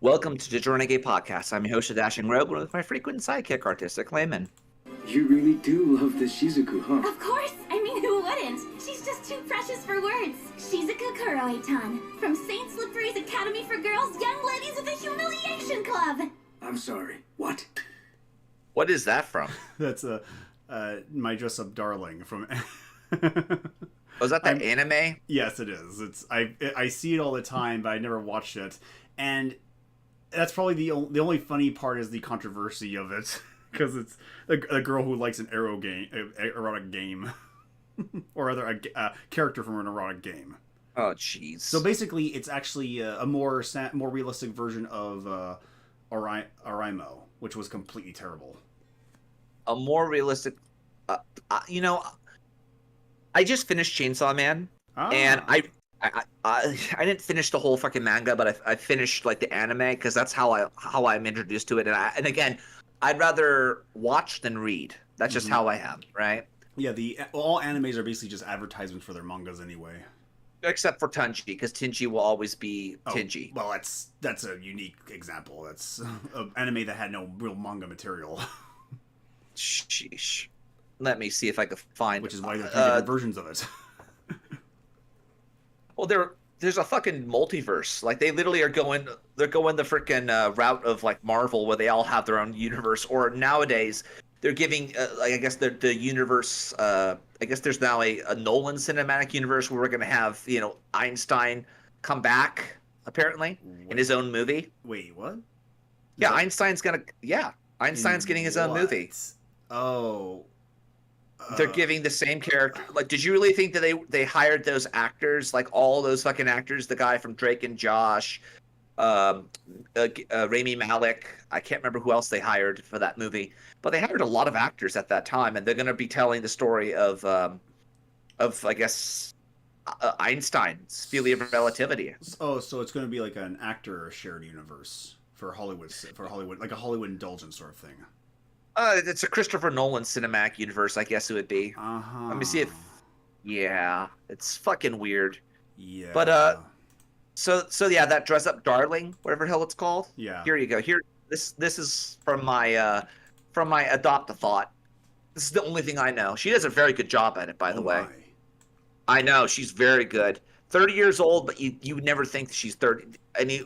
Welcome to the Renegade podcast. I'm your host, the Dashing Rogue, with my frequent sidekick, Artistic Layman. You really do love the Shizuku, huh? Of course! I mean, who wouldn't? She's just too precious for words. Shizuku Kuroe-tan, from Saint Slippery's Academy for Girls, Young Ladies of the Humiliation Club! I'm sorry, what? What is that from? That's My Dress-Up Darling from... Was that the anime? Yes, it is. I see it all the time, but I never watched it. And that's probably the only funny part is the controversy of it. Because it's a girl who likes an erotic game. Or rather, a character from an erotic game. Oh, jeez. So basically, it's actually a more realistic version of Oraimo, which was completely terrible. A more realistic... I just finished Chainsaw Man, and I didn't finish the whole fucking manga, but I finished like the anime because that's how I'm introduced to it. And again, I'd rather watch than read. That's just how I am, right? Yeah, all animes are basically just advertisements for their mangas anyway. Except for Tenji, because Tenji will always be Tenji. Well, that's a unique example. That's an anime that had no real manga material. Sheesh. Let me see if I could find... Which is why there are different versions of it. Well, there's a fucking multiverse. Like, they literally they're going the freaking route of, like, Marvel, where they all have their own universe. Or nowadays, they're giving, I guess, the universe... I guess there's now a Nolan cinematic universe where we're going to have, Einstein come back, apparently, in his own movie. Wait, what? Yeah, Einstein's going to... Yeah, Einstein's getting his own movie. Oh... They're giving the same character. Like, did you really think that they hired those actors, like all those fucking actors, the guy from Drake and Josh, Rami Malek? I can't remember who else they hired for that movie, but they hired a lot of actors at that time, and they're going to be telling the story of I guess, Einstein's theory of relativity. Oh, so it's going to be like an actor shared universe for Hollywood, like a Hollywood indulgence sort of thing. It's a Christopher Nolan cinematic universe, I guess it would be. Let me see if... Yeah, it's fucking weird. Yeah. But, so yeah, that Dress Up Darling, whatever the hell it's called. Yeah. Here you go. Here, this is from my Adopt-A-Thought. This is the only thing I know. She does a very good job at it, by the way. I know, she's very good. 30 years old, but you would never think she's 30. And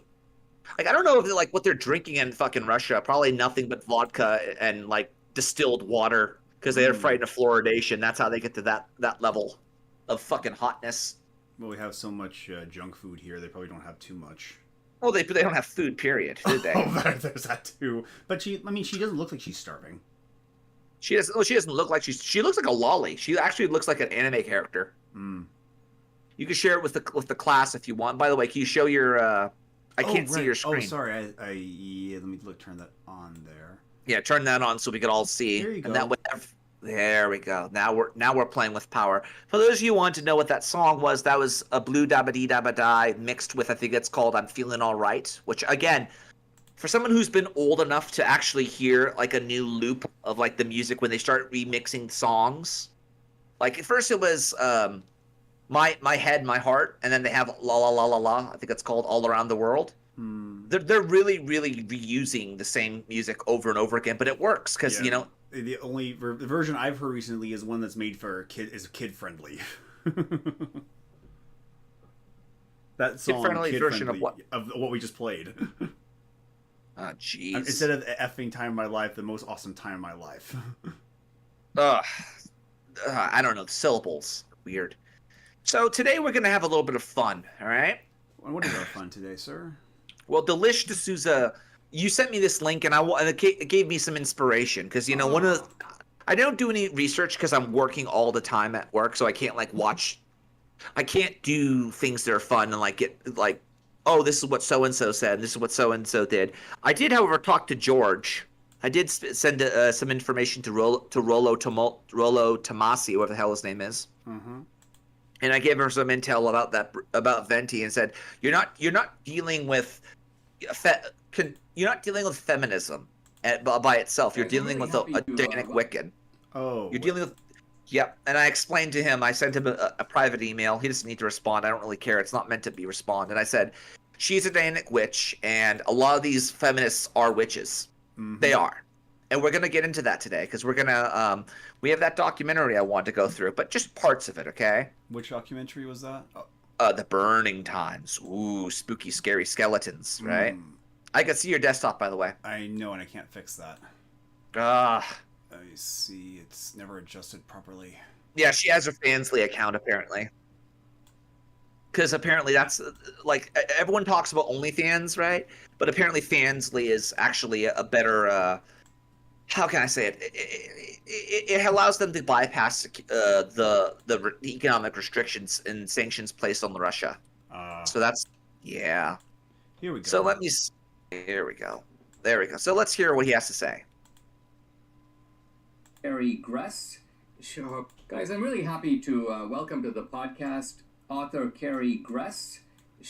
I don't know if what they're drinking in fucking Russia. Probably nothing but vodka and like distilled water because they're frightened of fluoridation. That's how they get to that level of fucking hotness. Well, we have so much junk food here. They probably don't have too much. Well, they don't have food. Period. Do they? Oh, there's that too. But she doesn't look like she's starving. She doesn't look like she looks like a lolly. She actually looks like an anime character. Mm. You can share it with the class if you want. By the way, can you show your? I can't see your screen. Oh, sorry. Yeah, let me turn that on there. Yeah, turn that on so we can all see. There you go. And that way, there we go. Now we're playing with power. For those of you who want to know what that song was, that was a Blue Dabba Dee Dabba Die mixed with, I think it's called I'm Feeling All Right, which again, for someone who's been old enough to actually hear like a new loop of like the music when they start remixing songs. Like at first it was My Head, My Heart, and then they have La La La La La. I think it's called All Around the World. They're really, really reusing the same music over and over again, but it works because the only version I've heard recently is one that's made for kid friendly. That song, kid-friendly version of what? Of what we just played. Oh, jeez. Instead of the effing time of my life, the most awesome time of my life. I don't know. The syllables. Weird. So today we're going to have a little bit of fun, all right? What is our fun today, sir? Well, Delesh D Souza, you sent me this link, and it gave me some inspiration because I don't do any research because I'm working all the time at work, so I can't watch. I can't do things that are fun and get oh, this is what so and so said, and this is what so and so did. I did, however, talk to George. I did send some information to Rollo Tomasi, whatever the hell his name is. Mm-hmm. And I gave her some intel about Venti and said, you're not dealing with feminism by itself. You're dealing with a Danic Wiccan. Oh. You're dealing with Yep. And I explained to him, I sent him a private email. He doesn't need to respond. I don't really care. It's not meant to be respond. And I said, she's a Daanic witch, and a lot of these feminists are witches. Mhm. They are. And we're going to get into that today, because we're going to, we have that documentary I want to go through, but just parts of it, okay? Which documentary was that? Oh. The Burning Times. Ooh, spooky, scary skeletons, right? Mm. I can see your desktop, by the way. I know, and I can't fix that. Ah. Let me see. It's never adjusted properly. Yeah, she has her Fansly account, apparently. Because apparently that's, like, everyone talks about OnlyFans, right? But apparently Fansly is actually a better, how can I say it? It allows them to bypass the economic restrictions and sanctions placed on Russia. So that's, yeah. Here we go. So let me, here we go. There we go. So let's hear what he has to say. Carrie Gress. Sure. Guys, I'm really happy to welcome to the podcast author Carrie Gress.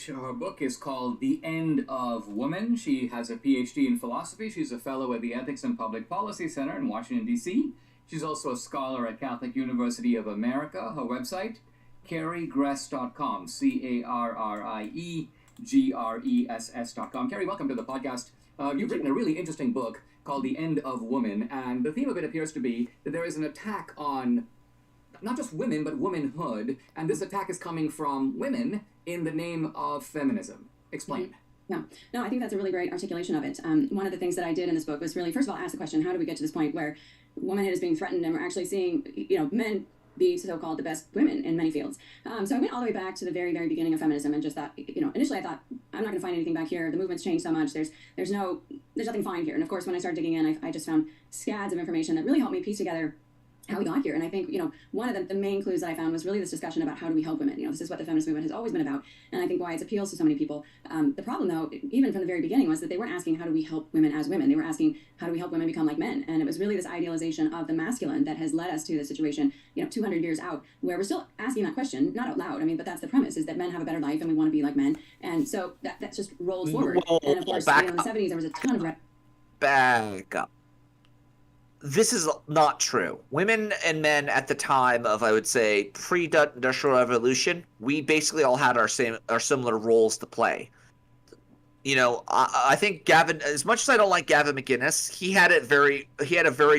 Her book is called The End of Woman. She has a PhD in philosophy. She's a fellow at the Ethics and Public Policy Center in Washington, D.C. She's also a scholar at Catholic University of America. Her website, carriegress.com, CarrieGress.com. Carrie, welcome to the podcast. You've written a really interesting book called The End of Woman, and the theme of it appears to be that there is an attack on not just women, but womanhood, and this attack is coming from women in the name of feminism. Explain. Yeah, no, I think that's a really great articulation of it. One of the things that I did in this book was really, first of all, ask the question, how do we get to this point where womanhood is being threatened and we're actually seeing, men be so-called the best women in many fields. So I went all the way back to the very, very beginning of feminism and just thought, initially I thought, I'm not going to find anything back here. The movement's changed so much. There's nothing to find here. And of course, when I started digging in, I just found scads of information that really helped me piece together how we got here. And I think, one of the main clues that I found was really this discussion about how do we help women. This is what the feminist movement has always been about, and I think why it appeals to so many people. The problem, though, even from the very beginning, was that they weren't asking how do we help women as women. They were asking how do we help women become like men. And it was really this idealization of the masculine that has led us to the situation, 200 years out, where we're still asking that question, not out loud. But that's the premise, is that men have a better life and we want to be like men. And so that just rolls forward. And of course, in the 70s, there was a ton of... Back up. This is not true. Women and men at the time of, I would say, pre-industrial revolution, we basically all had our similar roles to play. I think Gavin, as much as I don't like Gavin McInnes, he had a very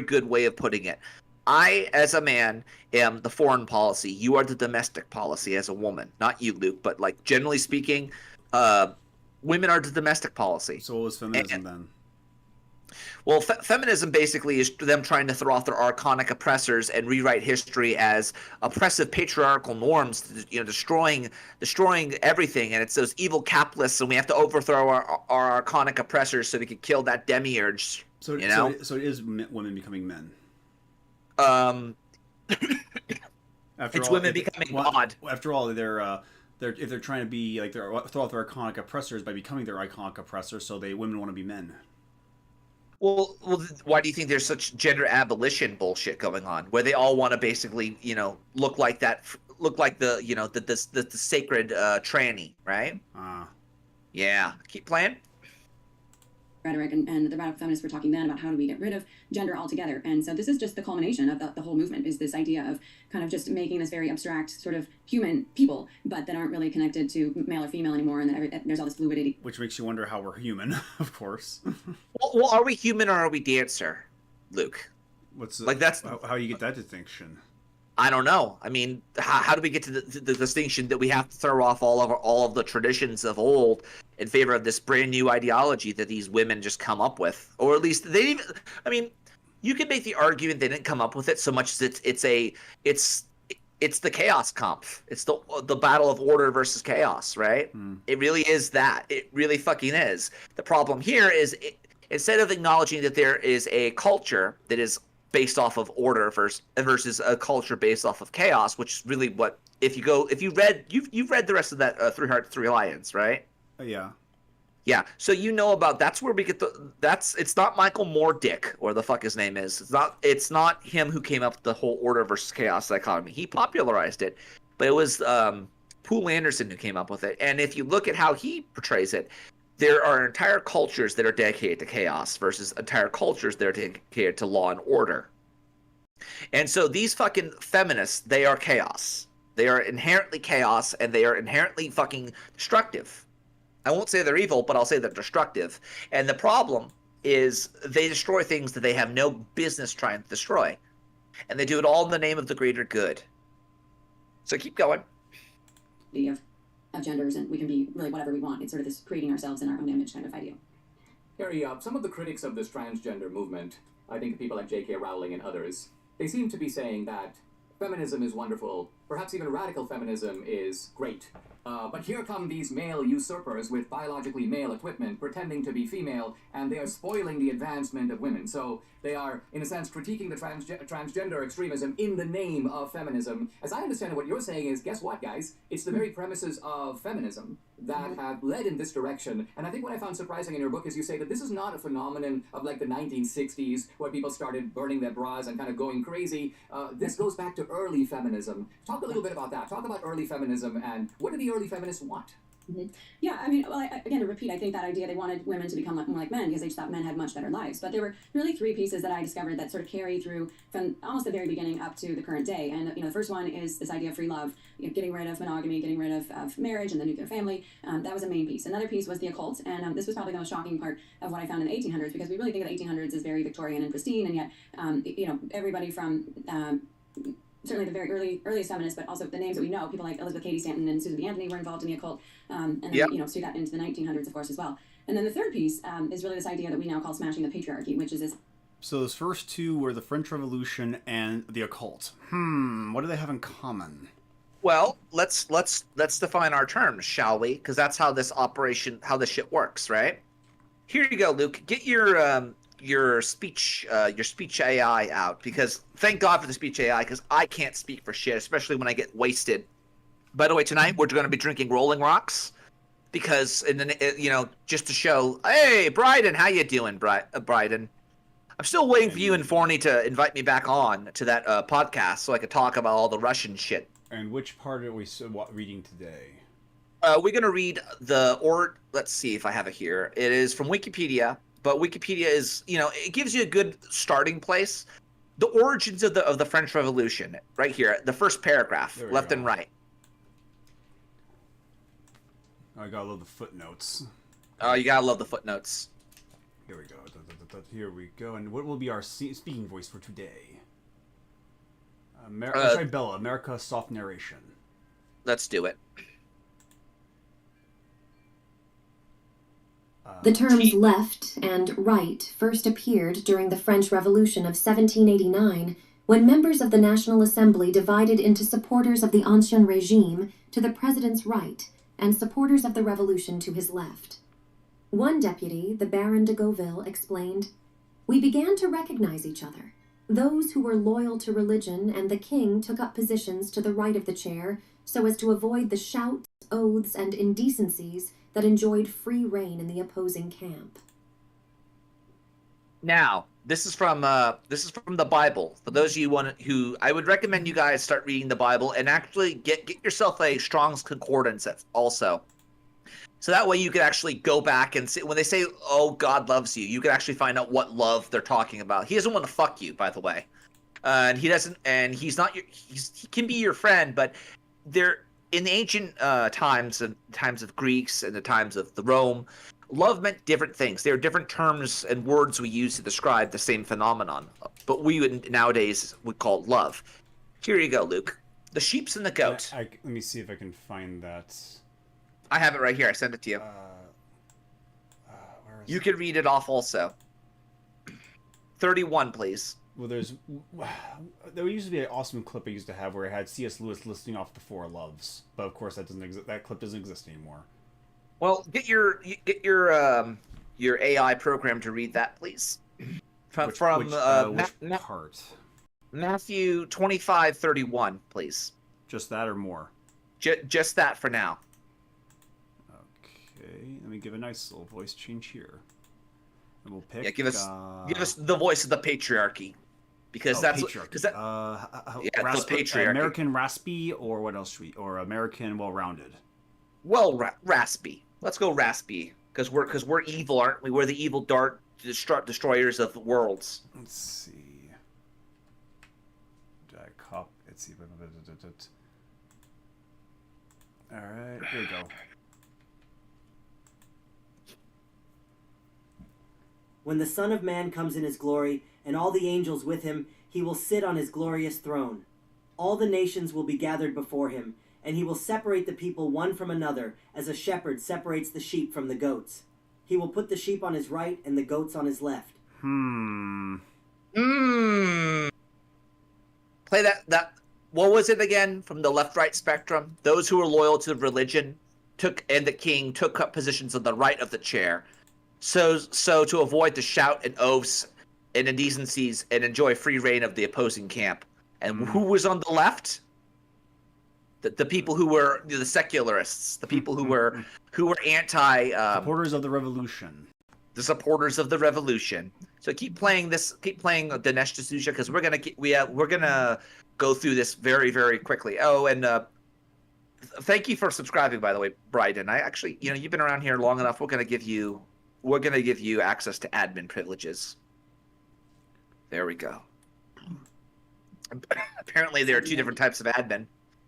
good way of putting it. I, as a man, am the foreign policy. You are the domestic policy as a woman. Not you, Luke, but like generally speaking, women are the domestic policy. So what was feminism then? Well, feminism basically is them trying to throw off their archonic oppressors and rewrite history as oppressive patriarchal norms, destroying everything. And it's those evil capitalists, and we have to overthrow our archonic oppressors so we can kill that demiurge. So it is women becoming men. It's women becoming God. After all, if they're trying to be like throw off their iconic oppressors by becoming their iconic oppressors, so women want to be men. Well, why do you think there's such gender abolition bullshit going on, where they all want to basically, look like the sacred tranny, right? Yeah. Keep playing. Rhetoric and the radical feminists were talking then about how do we get rid of gender altogether. And so this is just the culmination of the whole movement, is this idea of kind of just making this very abstract sort of human people, but that aren't really connected to male or female anymore, and that there's all this fluidity. Which makes you wonder how we're human, of course. Well, are we human or are we dancer, Luke? How you get that distinction? I don't know. How do we get to the distinction that we have to throw off all of the traditions of old in favor of this brand new ideology that these women just come up with? Or at least they even. You could make the argument they didn't come up with it so much as it's the chaos comp. It's the battle of order versus chaos, right? It really is that. It really fucking is. The problem here is instead of acknowledging that there is a culture that is based off of order versus a culture based off of chaos, which is really what you've read the rest of that Three Hearts, Three Lions, right? Yeah. Yeah. So about that's where we get it's not Michael Moordick, or the fuck his name is. It's not him who came up with the whole order versus chaos dichotomy. He popularized it, but it was Poul Anderson who came up with it. And if you look at how he portrays it, there are entire cultures that are dedicated to chaos versus entire cultures that are dedicated to law and order. And so these fucking feminists, they are chaos. They are inherently chaos, and they are inherently fucking destructive. I won't say they're evil, but I'll say they're destructive. And the problem is they destroy things that they have no business trying to destroy. And they do it all in the name of the greater good. So keep going. Of genders, and we can be really whatever we want. It's sort of this creating ourselves in our own image kind of idea. Harry, some of the critics of this transgender movement, I think people like J.K. Rowling and others, they seem to be saying that feminism is wonderful, perhaps even radical feminism is great. But here come these male usurpers with biologically male equipment pretending to be female, and they are spoiling the advancement of women. So they are, in a sense, critiquing the transgender extremism in the name of feminism. As I understand it, what you're saying is, guess what, guys? It's the very premises of feminism that have led in this direction. And I think what I found surprising in your book is you say that this is not a phenomenon of like the 1960s where people started burning their bras and kind of going crazy. This goes back to early feminism. Talk a little bit about that. Talk about early feminism and what do the early feminists want? Yeah, I mean, well, again, to repeat, I think that idea they wanted women to become more like men because they just thought men had much better lives. But there were really three pieces that I discovered that sort of carry through from almost the very beginning up to the current day. And, the first one is this idea of free love, getting rid of monogamy, getting rid of marriage and the nuclear family. That was a main piece. Another piece was the occult. And this was probably the most shocking part of what I found in the 1800s because we really think of the 1800s as very Victorian and pristine. And yet, everybody from... certainly the very earliest feminists, but also the names that we know, people like Elizabeth Cady Stanton and Susan B. Anthony were involved in the occult, and then, see that into the 1900s, of course, as well. And then the third piece is really this idea that we now call smashing the patriarchy, which is this... So those first two were the French Revolution and the occult. What do they have in common? Well, let's define our terms, shall we? Because that's how this shit works, right? Here you go, Luke. Get your speech AI out, because thank God for the speech AI, because I can't speak for shit, especially when I get wasted. By the way, tonight we're going to be drinking Rolling Rocks, because just to show, hey, Bryden, how you doing, Bryden? I'm still waiting for you and Forney to invite me back on to that podcast so I could talk about all the Russian shit. And which part are we reading today? We're going to read let's see if I have it here. It is from Wikipedia. But Wikipedia is, it gives you a good starting place. The origins of the French Revolution, right here, the first paragraph, left and right. I gotta love the footnotes. Oh, you gotta love the footnotes. Here we go. Here we go. And what will be our speaking voice for today? Bella, America soft narration. Let's do it. The terms left and right first appeared during the French Revolution of 1789, when members of the National Assembly divided into supporters of the Ancien Regime to the president's right and supporters of the revolution to his left. One deputy, the Baron de Gauville, explained, "We began to recognize each other. Those who were loyal to religion and the king took up positions to the right of the chair so as to avoid the shouts, oaths, and indecencies that enjoyed free reign in the opposing camp." Now, this is from the Bible. For those of you who I would recommend you guys start reading the Bible and actually get yourself a Strong's Concordance also. So that way you can actually go back and see when they say, "Oh, God loves you," you can actually find out what love they're talking about. He doesn't want to fuck you, by the way. And he doesn't, and he's not he can be your friend, but they're in the ancient times of Greeks and the times of the Rome, love meant different things. There are different terms and words we use to describe the same phenomenon, but we nowadays would call it love. Here you go, Luke. The sheep's and the goat. Let me see if I can find that. I have it right here. I sent it to you. Where is you can read it off also. 31, please. Well, there used to be an awesome clip I used to have where I had C.S. Lewis listing off the four loves, but of course that clip doesn't exist anymore. Well, get your AI program to read that, please. Which part? Matthew 25:31, please. Just that or more? Just that for now. Okay, let me give a nice little voice change here. And we'll pick. Yeah, give us the voice of the patriarchy, because that's patriarchy. The patriarchy. American raspy, or what else? Or American well-rounded. Well, raspy. Let's go raspy, because we're evil, aren't we? We're the evil dart destroyers of worlds. Let's see. Let's see. All right, here we go. When the Son of Man comes in his glory, and all the angels with him, he will sit on his glorious throne. All the nations will be gathered before him, and he will separate the people one from another, as a shepherd separates the sheep from the goats. He will put the sheep on his right and the goats on his left. Play that. What was it again? From the left-right spectrum? Those who were loyal to religion and the king took up positions on the right of the chair. So to avoid the shout and oaths and indecencies and enjoy free reign of the opposing camp. And who was on the left? The people who were the secularists, the people who were anti supporters of the revolution. The supporters of the revolution. So keep playing Delesh D Souza, because we're gonna go through this very, very quickly. Oh, and thank you for subscribing, by the way, Bryden. I actually, you've been around here long enough. We're gonna give you access to admin privileges. There we go. Apparently, there are two different types of admin.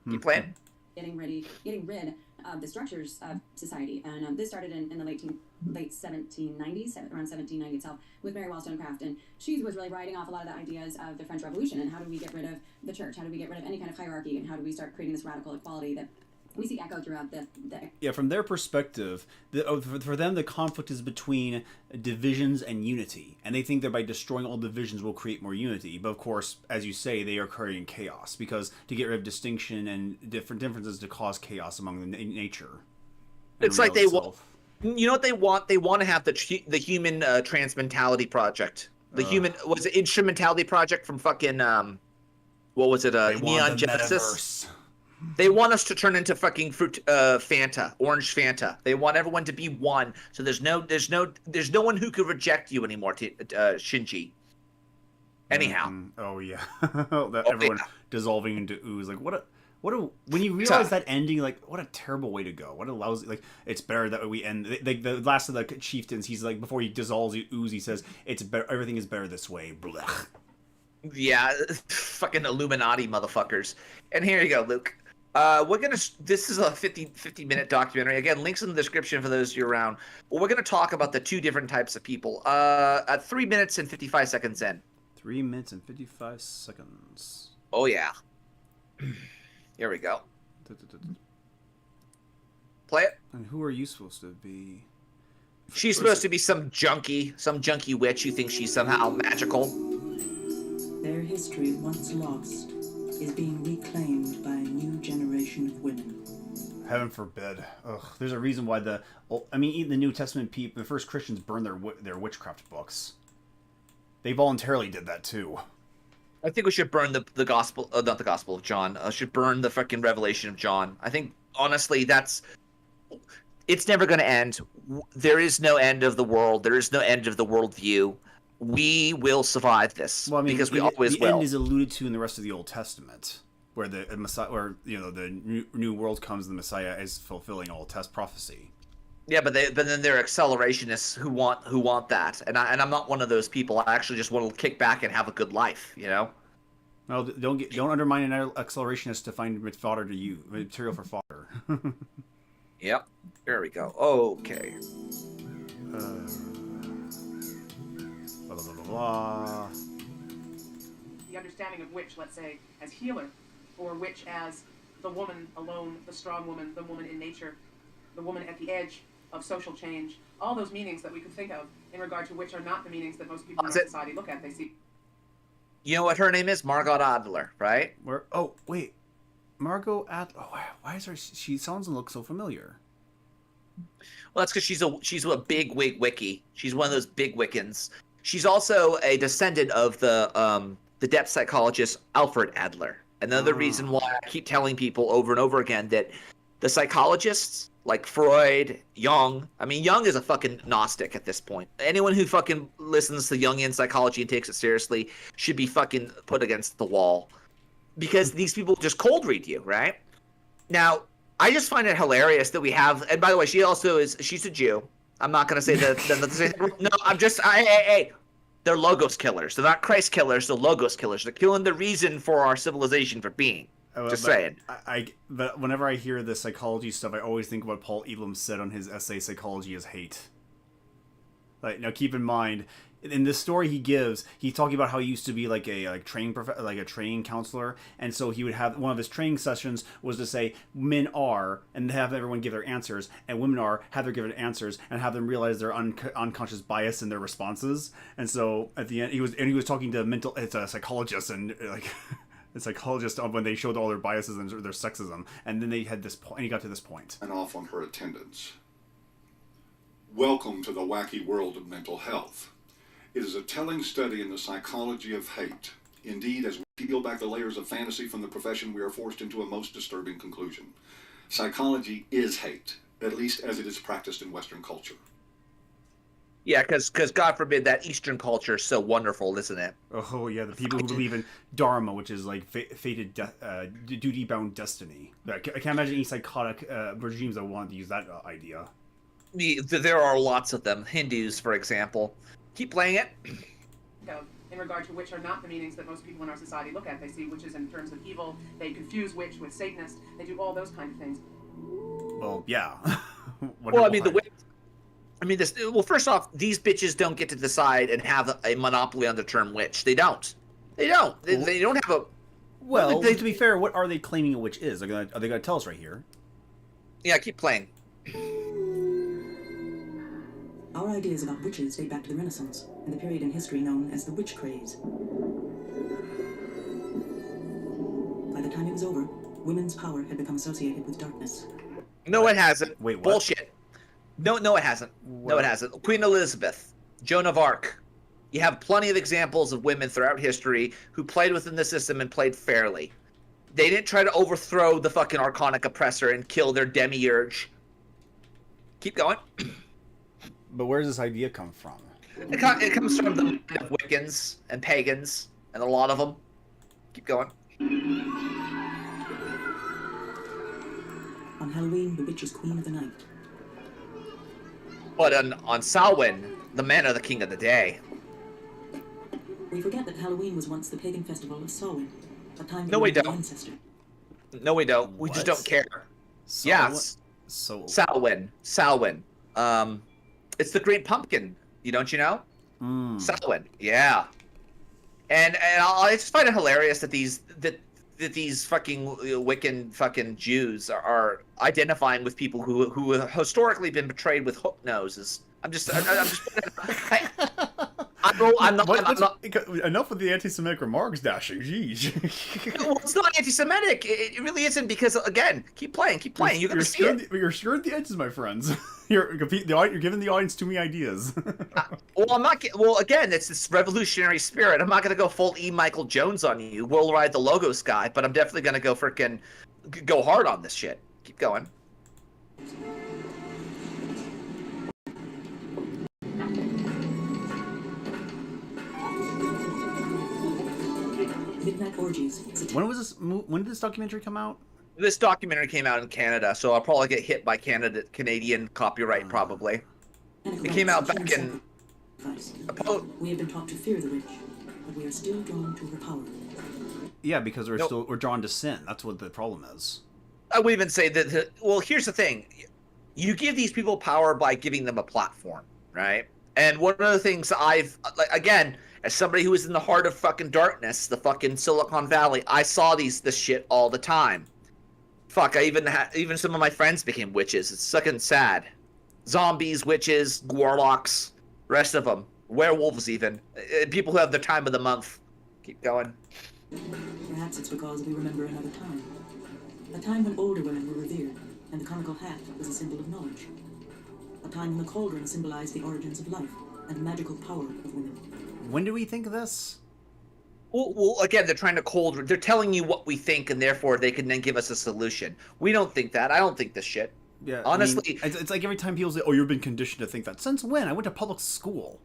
Keep playing. Getting rid of the structures of society, and this started in the late 1790s, around 1790 itself, with Mary Wollstonecraft, and she was really writing off a lot of the ideas of the French Revolution, and how do we get rid of the church, how do we get rid of any kind of hierarchy, and how do we start creating this radical equality that we see echoed throughout the Yeah, from their perspective, for them, the conflict is between divisions and unity. And they think that by destroying all divisions will create more unity. But of course, as you say, they are creating chaos. Because to get rid of distinction and different differences to cause chaos among the nature. It's like they want... You know what they want? They want to have the human transmentality project. The human... Was it instrumentality project from fucking... what was it? Neon Genesis? Metaverse. They want us to turn into fucking fruit, Fanta, orange Fanta. They want everyone to be one. So there's no one who could reject you anymore, Shinji. Anyhow. Oh yeah. Everyone dissolving into ooze. Like what a when you realize that ending, like what a terrible way to go. What a lousy, like it's better that we end. The last of the chieftains, he's like, before he dissolves the ooze, he says it's better. Everything is better this way. Blech. Yeah, fucking Illuminati motherfuckers. And here you go, Luke. This is a 50-minute documentary. Again, links in the description for those of you around. Well, we're going to talk about the two different types of people. At 3 minutes and 55 seconds in. 3 minutes and 55 seconds. Oh, yeah. Here we go. Play it. And who are you supposed to be? She's supposed to be some junkie witch who thinks she's somehow magical. Their history, once lost, is being reclaimed by a new generation of women. Heaven forbid. Ugh. There's a reason why even the New Testament people, the first Christians burned their witchcraft books. They voluntarily did that too. I think we should burn the gospel, not the Gospel of John. Should burn the fucking Revelation of John. I think honestly, it's never going to end. There is no end of the world. There is no end of the worldview. We will survive this, because we always will. The end is alluded to in the rest of the Old Testament, where the Messiah, the new world comes, and the Messiah is fulfilling all prophecy. Yeah, but then there are accelerationists who want that, and I'm not one of those people. I actually just want to kick back and have a good life, Well, don't undermine an accelerationist to find material for fodder. Yep. There we go. Okay. Blah, blah, blah, blah. The understanding of witch, let's say, as healer, or witch as the woman alone, the strong woman, the woman in nature, the woman at the edge of social change, all those meanings that we could think of in regard to witch are not the meanings that most people in our society look at. They see. You know what her name is? Margot Adler, right? Oh, wait. Margot Adler. Oh, why is her? She sounds and looks so familiar. Well, that's because she's a big wig wiki. She's one of those big Wiccans. She's also a descendant of the depth psychologist Alfred Adler. Another reason why I keep telling people over and over again that the psychologists like Freud, Jung. I mean, Jung is a fucking Gnostic at this point. Anyone who fucking listens to Jungian psychology and takes it seriously should be fucking put against the wall. Because these people just cold read you, right? Now, I just find it hilarious that we have, and by the way, she's a Jew. I'm not going to say that. No, I'm just, hey. They're logos killers. They're not Christ killers. They're logos killers. They're killing the reason for our civilization for being. Just saying. But whenever I hear the psychology stuff, I always think what Paul Elam said on his essay, Psychology is Hate. Like, now keep in mind, in this story he gives, he's talking about how he used to be like a training counselor, and so he would have one of his training sessions was to say men are, and have everyone give their answers, and women are, have their given answers, and have them realize their unconscious bias in their responses. And so at the end, he was talking to it's a psychologist, and like a psychologist when they showed all their biases and their sexism, and then they had this point, and he got to this point. And off on her attendance. Welcome to the wacky world of mental health. It is a telling study in the psychology of hate. Indeed, as we peel back the layers of fantasy from the profession, we are forced into a most disturbing conclusion. Psychology is hate, at least as it is practiced in Western culture. Yeah, because God forbid that Eastern culture is so wonderful, isn't it? Oh yeah, the people who believe in Dharma, which is like fated, duty-bound destiny. I can't imagine any psychotic regimes that want to use that idea. There are lots of them. Hindus, for example. Keep playing it. In regard to which are not the meanings that most people in our society look at. They see witches in terms of evil. They confuse witch with Satanist. They do all those kind of things. Well, yeah. Well, I mean, first off, these bitches don't get to decide and have a monopoly on the term witch. They don't. They don't. They don't have a... Well, to be fair, what are they claiming a witch is? Are they going to tell us right here? Yeah, keep playing. Our ideas about witches date back to the Renaissance, and the period in history known as the witch craze. By the time it was over, women's power had become associated with darkness. No, it hasn't. Wait, what? Bullshit. No, it hasn't. What? No, it hasn't. Queen Elizabeth, Joan of Arc. You have plenty of examples of women throughout history who played within the system and played fairly. They didn't try to overthrow the fucking Archonic oppressor and kill their demiurge. Keep going. But where does this idea come from? It comes from the mind of Wiccans and pagans, and a lot of them. Keep going. On Halloween, the witch is queen of the night. But on Samhain, the men are the king of the day. We forget that Halloween was once the pagan festival of Samhain, a time No, we for don't. ancestor. No, we don't. We just don't care. Yes. Samhain. It's the Great Pumpkin. Don't you know? Samhain. Yeah. And I just find it hilarious that these fucking Wiccan fucking Jews are identifying with people who have historically been betrayed with hook noses. I'm just enough with the anti-Semitic remarks, Dashing. Jeez. Well, it's not anti-Semitic. It really isn't, because again, keep playing. You're gonna see it. You're skirting the edges, my friends. You're giving the audience too many ideas. Well, I'm not. Well, again, it's this revolutionary spirit. I'm not gonna go full E. Michael Jones on you. We'll ride the logos guy, but I'm definitely gonna go hard on this shit. Keep going. Midnight orgies. When did this documentary come out? This documentary came out in Canada, so I'll probably get hit by Canadian copyright, probably. It came out back in... We have been taught to fear the witch, but we are still drawn to her power. Yeah, because we're drawn to sin. That's what the problem is. I would even say that... Well, here's the thing. You give these people power by giving them a platform, right? And one of the things again, as somebody who is in the heart of fucking darkness, the fucking Silicon Valley, I saw this shit all the time. Fuck, even some of my friends became witches. It's fucking sad. Zombies, witches, warlocks, rest of them. Werewolves even. People who have the time of the month. Keep going. Perhaps it's because we remember another time. A time when older women were revered, and the conical hat was a symbol of knowledge. A time when the cauldron symbolized the origins of life and the magical power of women. When do we think this? Well, again, they're trying to they're telling you what we think, and therefore they can then give us a solution. We don't think that. I don't think this shit. Yeah, honestly, I mean, it's like every time people say, "Oh, you've been conditioned to think that." Since when? I went to public school.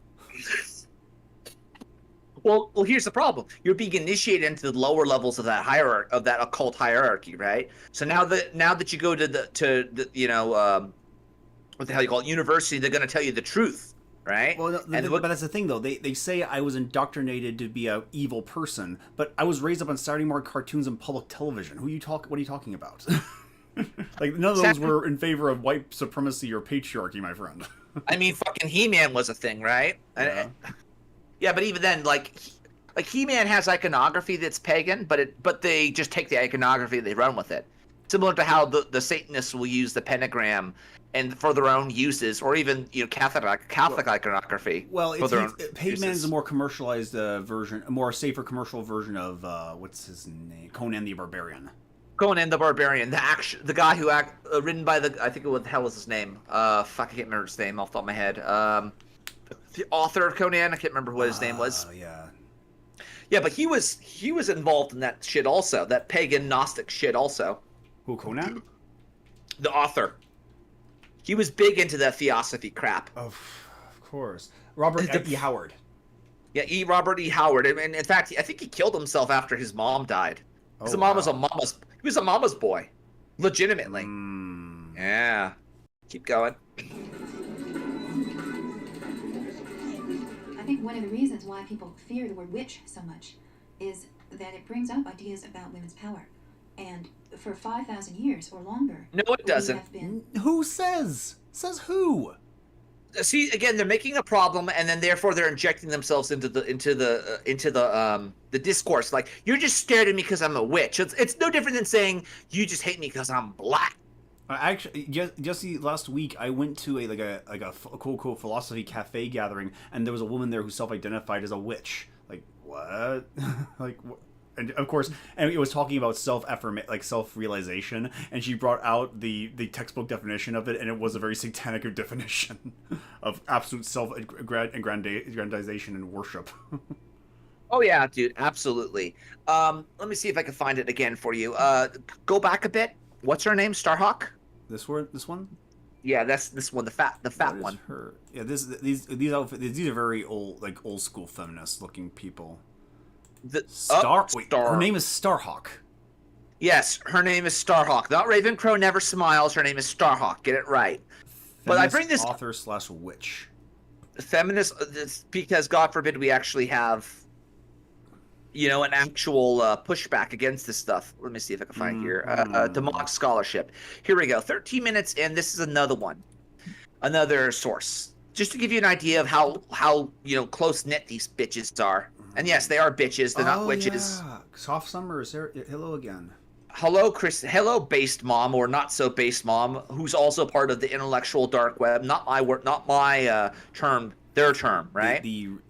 Well, here's the problem. You're being initiated into the lower levels of that hierarchy, of that occult hierarchy, right? So now that you go to the what the hell you call it, university, they're going to tell you the truth, right? Well, but that's the thing, though. They say I was indoctrinated to be a evil person, but I was raised up on Saturday morning cartoons and public television. What are you talking about? Like, none of those were in favor of white supremacy or patriarchy, my friend. I mean, fucking He-Man was a thing, right? Yeah. Yeah, but even then, like He-Man has iconography that's pagan, but they just take the iconography and they run with it. Similar to how the Satanists will use the pentagram and for their own uses, or even Catholic iconography. Well, for their own Pagan is uses. a more commercialized version, a more safer commercial version of what's his name, Conan the Barbarian. Conan the Barbarian, the guy who written by I think what the hell was his name? Fuck, I can't remember his name off the top of my head. The author of Conan, I can't remember what his name was. Yeah. Yeah, but he was involved in that shit also, that pagan Gnostic shit also. Who, Conan? The author. He was big into the theosophy crap. Of course. Robert E. Howard. Yeah, Robert E. Howard. And in fact, I think he killed himself after his mom died. His mom was he was a mama's boy. Legitimately. Yeah. Keep going. I think one of the reasons why people fear the word witch so much is that it brings up ideas about women's power. And for 5,000 years or longer... No, it doesn't. Who says? Says who? See, again, they're making a problem, and then therefore they're injecting themselves into the discourse. Like, you're just scared of me because I'm a witch. It's no different than saying you just hate me because I'm black. Actually, just last week, I went to a quote philosophy cafe gathering, and there was a woman there who self-identified as a witch. Like, what? Like, what? And of course, and it was talking about self-realization, and she brought out the textbook definition of it, and it was a very satanic definition of absolute self-aggrandization and worship. Oh yeah, dude, absolutely. Let me see if I can find it again for you. Go back a bit. What's her name? Starhawk? This one? Yeah, that's this one. The fat one. Her? Yeah, these are very old school feminist looking people. Her name is Starhawk. Yes, her name is Starhawk. Not Ravencrow never smiles. Her name is Starhawk. Get it right. But I bring this author/witch. Feminist because God forbid we actually have an actual pushback against this stuff. Let me see if I can find here. Demonic scholarship. Here we go. 13 minutes in. This is another one. Another source. Just to give you an idea of how close-knit these bitches are. And yes, they are bitches. They're not witches. Yeah. Soft Summer is there. Hello again. Hello, Chris. Hello, based mom, or not so based mom, who's also part of the intellectual dark web. Not my word. Not my term. Their term, right? What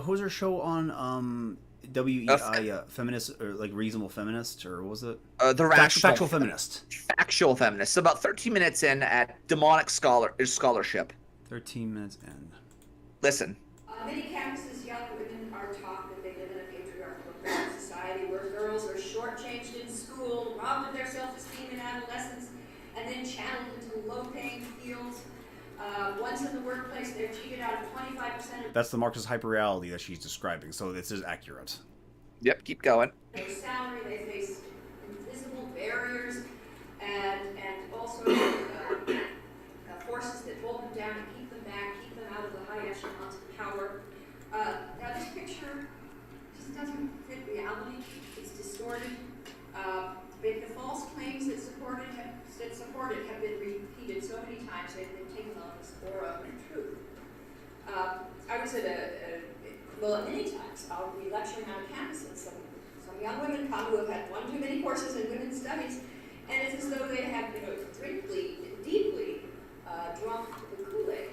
was her show on WEI feminist or like reasonable feminist, or what was it factual feminist? Factual feminist. So about 13 minutes in at demonic scholarship. 13 minutes in. Listen. On many campuses, young women are taught that they live in a patriarchal society where girls are shortchanged in school, robbed of their self-esteem in adolescence, and then channeled into low-paying fields. Once in the workplace, they're cheated out of 25% of That's the Marxist hyperreality that she's describing, so this is accurate. Yep, keep going. their salary. They face invisible barriers and all sorts of forces that hold them down and keep them back, keep them out of the high echelons of power. Now this picture just doesn't fit reality. It's distorted. The false claims that support it have been repeated so many times they've been taken on this aura of truth. I was at many times I'll be lecturing on campus and some young women come who have had one too many courses in women's studies, and it's as though they have deeply drunk the Kool-Aid.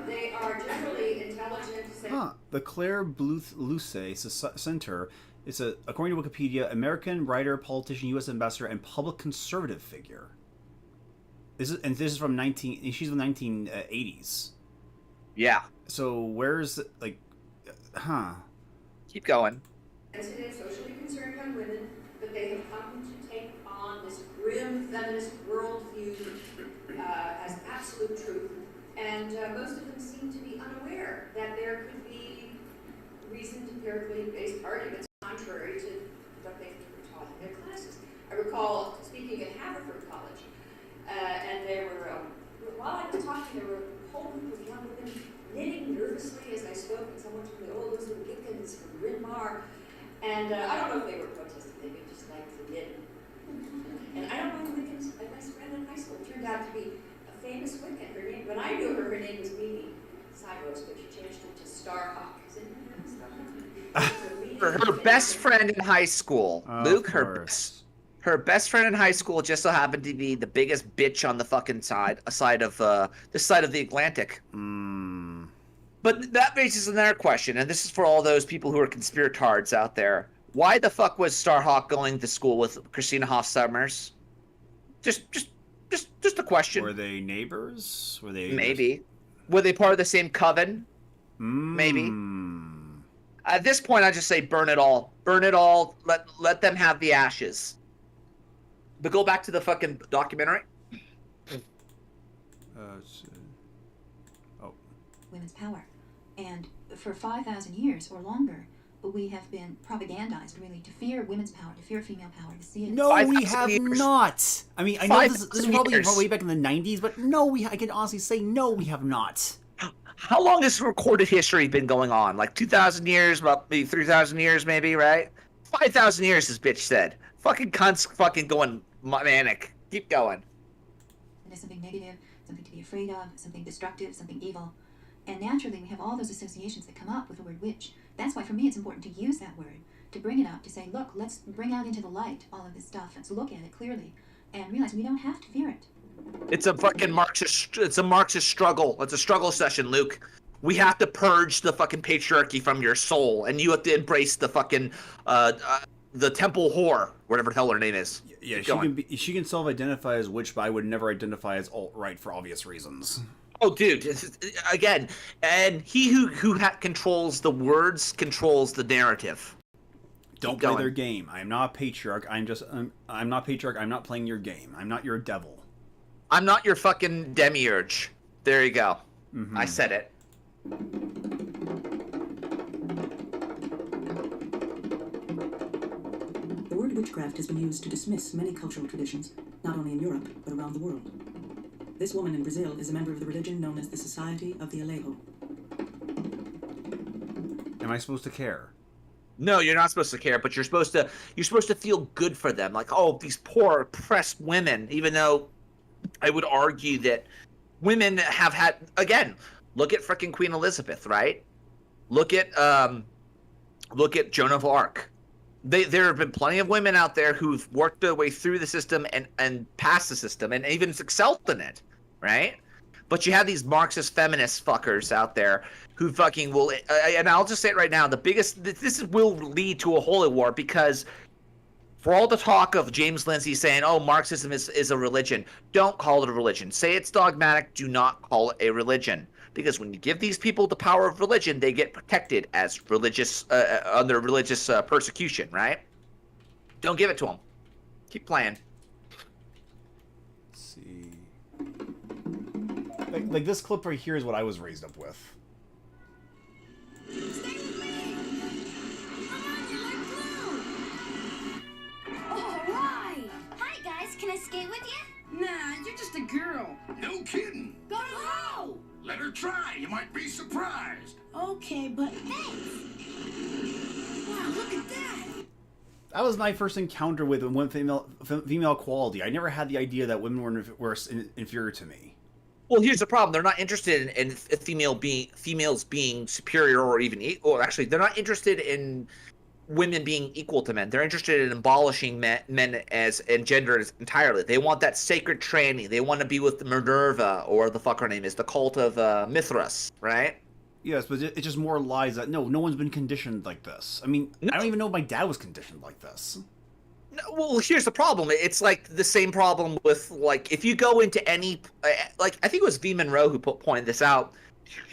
They are generally intelligent. The Claire Bluth Luce Center is according to Wikipedia, American writer, politician, U.S. ambassador, and public conservative figure. This is from she's from the 1980s. Yeah. So where's Keep going. Sensitive, socially concerned young women, but they have come to take on this grim feminist worldview as absolute truth, and most of them seem to be unaware that there could be reasoned empirically based arguments contrary to what they've been taught in their classes. I recall speaking at Haverford College, and there were, while I was talking, there were a whole group of young women knitting nervously as I spoke, and someone told me, oh, those are Wiccans from Bryn Mawr. And I don't know if they were protesting, they could just like to knit. And I don't know the Wiccans at my friend in high school turned out to be famous Wiccan. Her name, when I knew her, her name was Mimi Cyrus, but she changed it to Starhawk. Her best friend in high school, Luke, her best friend in high school just so happened to be the biggest bitch on the fucking side of this side of the Atlantic. But that raises another question, and this is for all those people who are conspiratards out there. Why the fuck was Starhawk going to school with Christina Hoff Summers? Just a question. Were they neighbors? Were they maybe? Were they part of the same coven? Maybe. At this point, I just say burn it all. Burn it all. Let them have the ashes. But go back to the fucking documentary. Women's power. And for 5,000 years or longer, we have been propagandized, really, to fear women's power, to fear female power, to see it. No, we have not. I mean, I know this is probably way back in the 90s, but no, I can honestly say no, we have not. How long has recorded history been going on? Like 2,000 years, about maybe 3,000 years, maybe, right? 5,000 years, this bitch said. Fucking cunts fucking going manic. Keep going. There's something negative, something to be afraid of, something destructive, something evil. And naturally, we have all those associations that come up with the word witch. That's why, for me, it's important to use that word, to bring it up, to say, look, let's bring out into the light all of this stuff. Let's look at it clearly and realize we don't have to fear it. It's a fucking Marxist. It's a Marxist struggle. It's a struggle session, Luke. We have to purge the fucking patriarchy from your soul, and you have to embrace the fucking the temple whore, whatever the hell her name is. Yeah, she can self-identify as witch, but I would never identify as alt-right for obvious reasons. Oh, dude! Again, and he who controls the words controls the narrative. Don't play their game. I'm not a patriarch. I'm not patriarch. I'm not playing your game. I'm not your devil. I'm not your fucking demiurge. There you go. I said it. The word witchcraft has been used to dismiss many cultural traditions, not only in Europe, but around the world. This woman in Brazil is a member of the religion known as the Society of the Alejo. Am I supposed to care? No, you're not supposed to care, but you're supposed to feel good for them. Like, oh, these poor oppressed women, even though I would argue that women have had, again, look at frickin' Queen Elizabeth, right? Look at Joan of Arc. There have been plenty of women out there who've worked their way through the system and passed the system and even excelled in it, right? But you have these Marxist feminist fuckers out there who fucking will, and I'll just say it right now, this will lead to a holy war, because for all the talk of James Lindsay saying, oh, Marxism is a religion, don't call it a religion. Say it's dogmatic, do not call it a religion. Because when you give these people the power of religion, they get protected as religious, under religious persecution, right? Don't give it to them. Keep playing. Let's see. Like this clip right here is what I was raised up with. Alright! Hi guys, can I skate with you? Nah, you're just a girl. No kidding. Go to row! Let her try. You might be surprised. Okay, but Thanks! wow, look at that! That was my first encounter with female equality. I never had the idea that women were inferior to me. Well, here's the problem. They're not interested in females being superior or even equal. Actually, they're not interested in women being equal to men. They're interested in abolishing men as and gender entirely. They want that sacred tranny. They want to be with Minerva, or the fuck her name is, the cult of Mithras, right? Yes, but it's just more lies that no one's been conditioned like this. I mean, I don't even know if my dad was conditioned like this. No, well, here's the problem. It's like the same problem with, like, if you go into any, like, I think it was V. Monroe who pointed this out.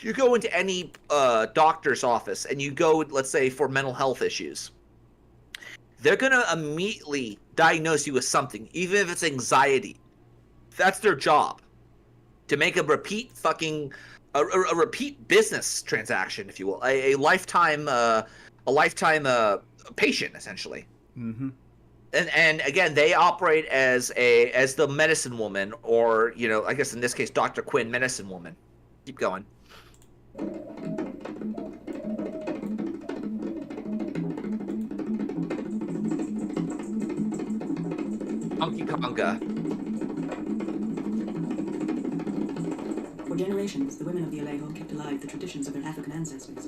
You go into any doctor's office and you go, let's say, for mental health issues. They're going to immediately diagnose you with something, even if it's anxiety. That's their job. To make a repeat fucking, a repeat business transaction, if you will. A lifetime patient, essentially. Mm-hmm. And again, they operate as the medicine woman, or, you know, I guess in this case, Dr. Quinn, medicine woman. Keep going. Donkey Konga. generations, the women of the Alejo kept alive the traditions of their African ancestors.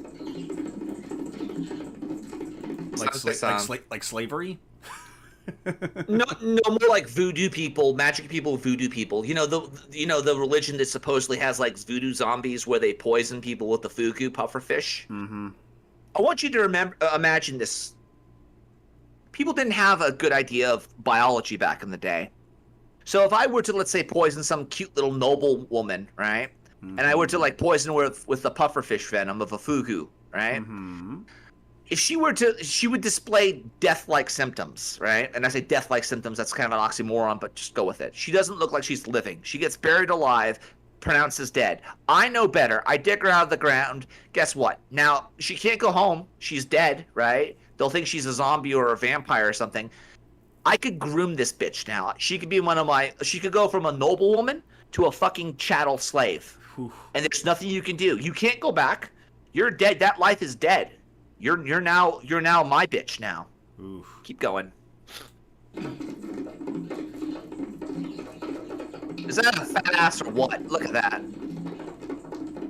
Like slavery? No, more like voodoo people, magic people, voodoo people. The religion that supposedly has like voodoo zombies where they poison people with the fugu pufferfish. Mm-hmm. I want you to imagine this. People didn't have a good idea of biology back in the day. So if I were to, let's say, poison some cute little noble woman, right? Mm-hmm. And I were to like poison her with the pufferfish venom of a fugu, right? Mm-hmm. If she would display death-like symptoms, right? And I say death-like symptoms, that's kind of an oxymoron, but just go with it. She doesn't look like she's living. She gets buried alive, pronounced as dead. I know better. I dig her out of the ground. Guess what? Now, she can't go home. She's dead, right? They'll think she's a zombie or a vampire or something. I could groom this bitch now. She could be she could go from a noblewoman to a fucking chattel slave. Oof. And there's nothing you can do. You can't go back. You're dead. That life is dead. You're now my bitch now. Oof. Keep going. Is that a fat ass or what? Look at that.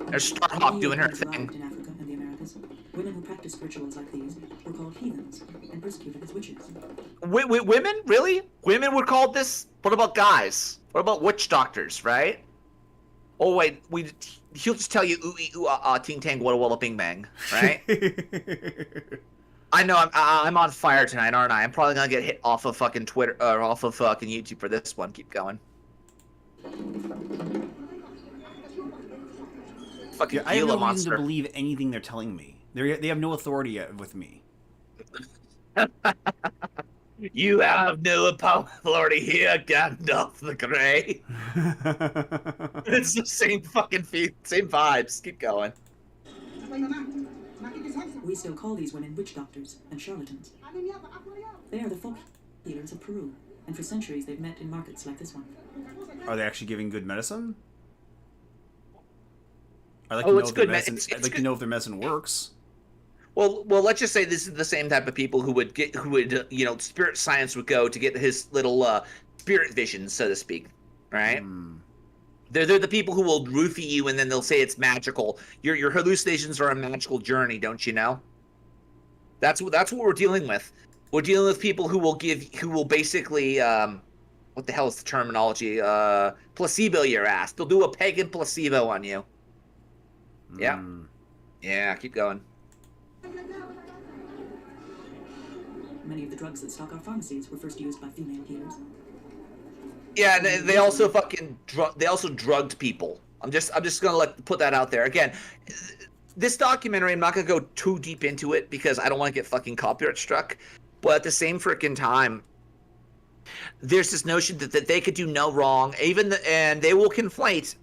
There's Starhawk doing her thing. In Africa and the Americas, women who practiced rituals like these were called heathens and persecuted as witches. Women? Really? Women were called this? What about guys? What about witch doctors, right? Oh wait, he'll just tell you ooh ee ooh ah ah ting tang walla walla bing bang, right? I know I'm on fire tonight, aren't I? I'm probably gonna get hit off of fucking Twitter or off of fucking YouTube for this one. Keep going. Fucking I have no Gila reason to monster. believe anything they're telling me. They have no authority with me. You have no authority here, Gandalf the Grey. It's the same fucking same vibes. Keep going. We still call these women witch doctors and charlatans. They are the folk healers of Peru, and for centuries they've met in markets like this one. Are they actually giving good medicine? I'd like to know if their medicine works. Well, let's just say this is the same type of people who would spirit science would go to get his little spirit visions, so to speak, right? They're the people who will roofie you, and then they'll say it's magical. Your hallucinations are a magical journey, don't you know? That's what we're dealing with. We're dealing with people who will basically what the hell is the terminology? Placebo your ass. They'll do a pagan placebo on you. Yeah. Yeah, keep going. Many of the drugs that stock our pharmacies were first used by female healers. Yeah, and they also drugged people. I'm just gonna put that out there again. This documentary, I'm not gonna go too deep into it because I don't want to get fucking copyright struck. But at the same frickin' time, there's this notion that they could do no wrong, and they will conflate,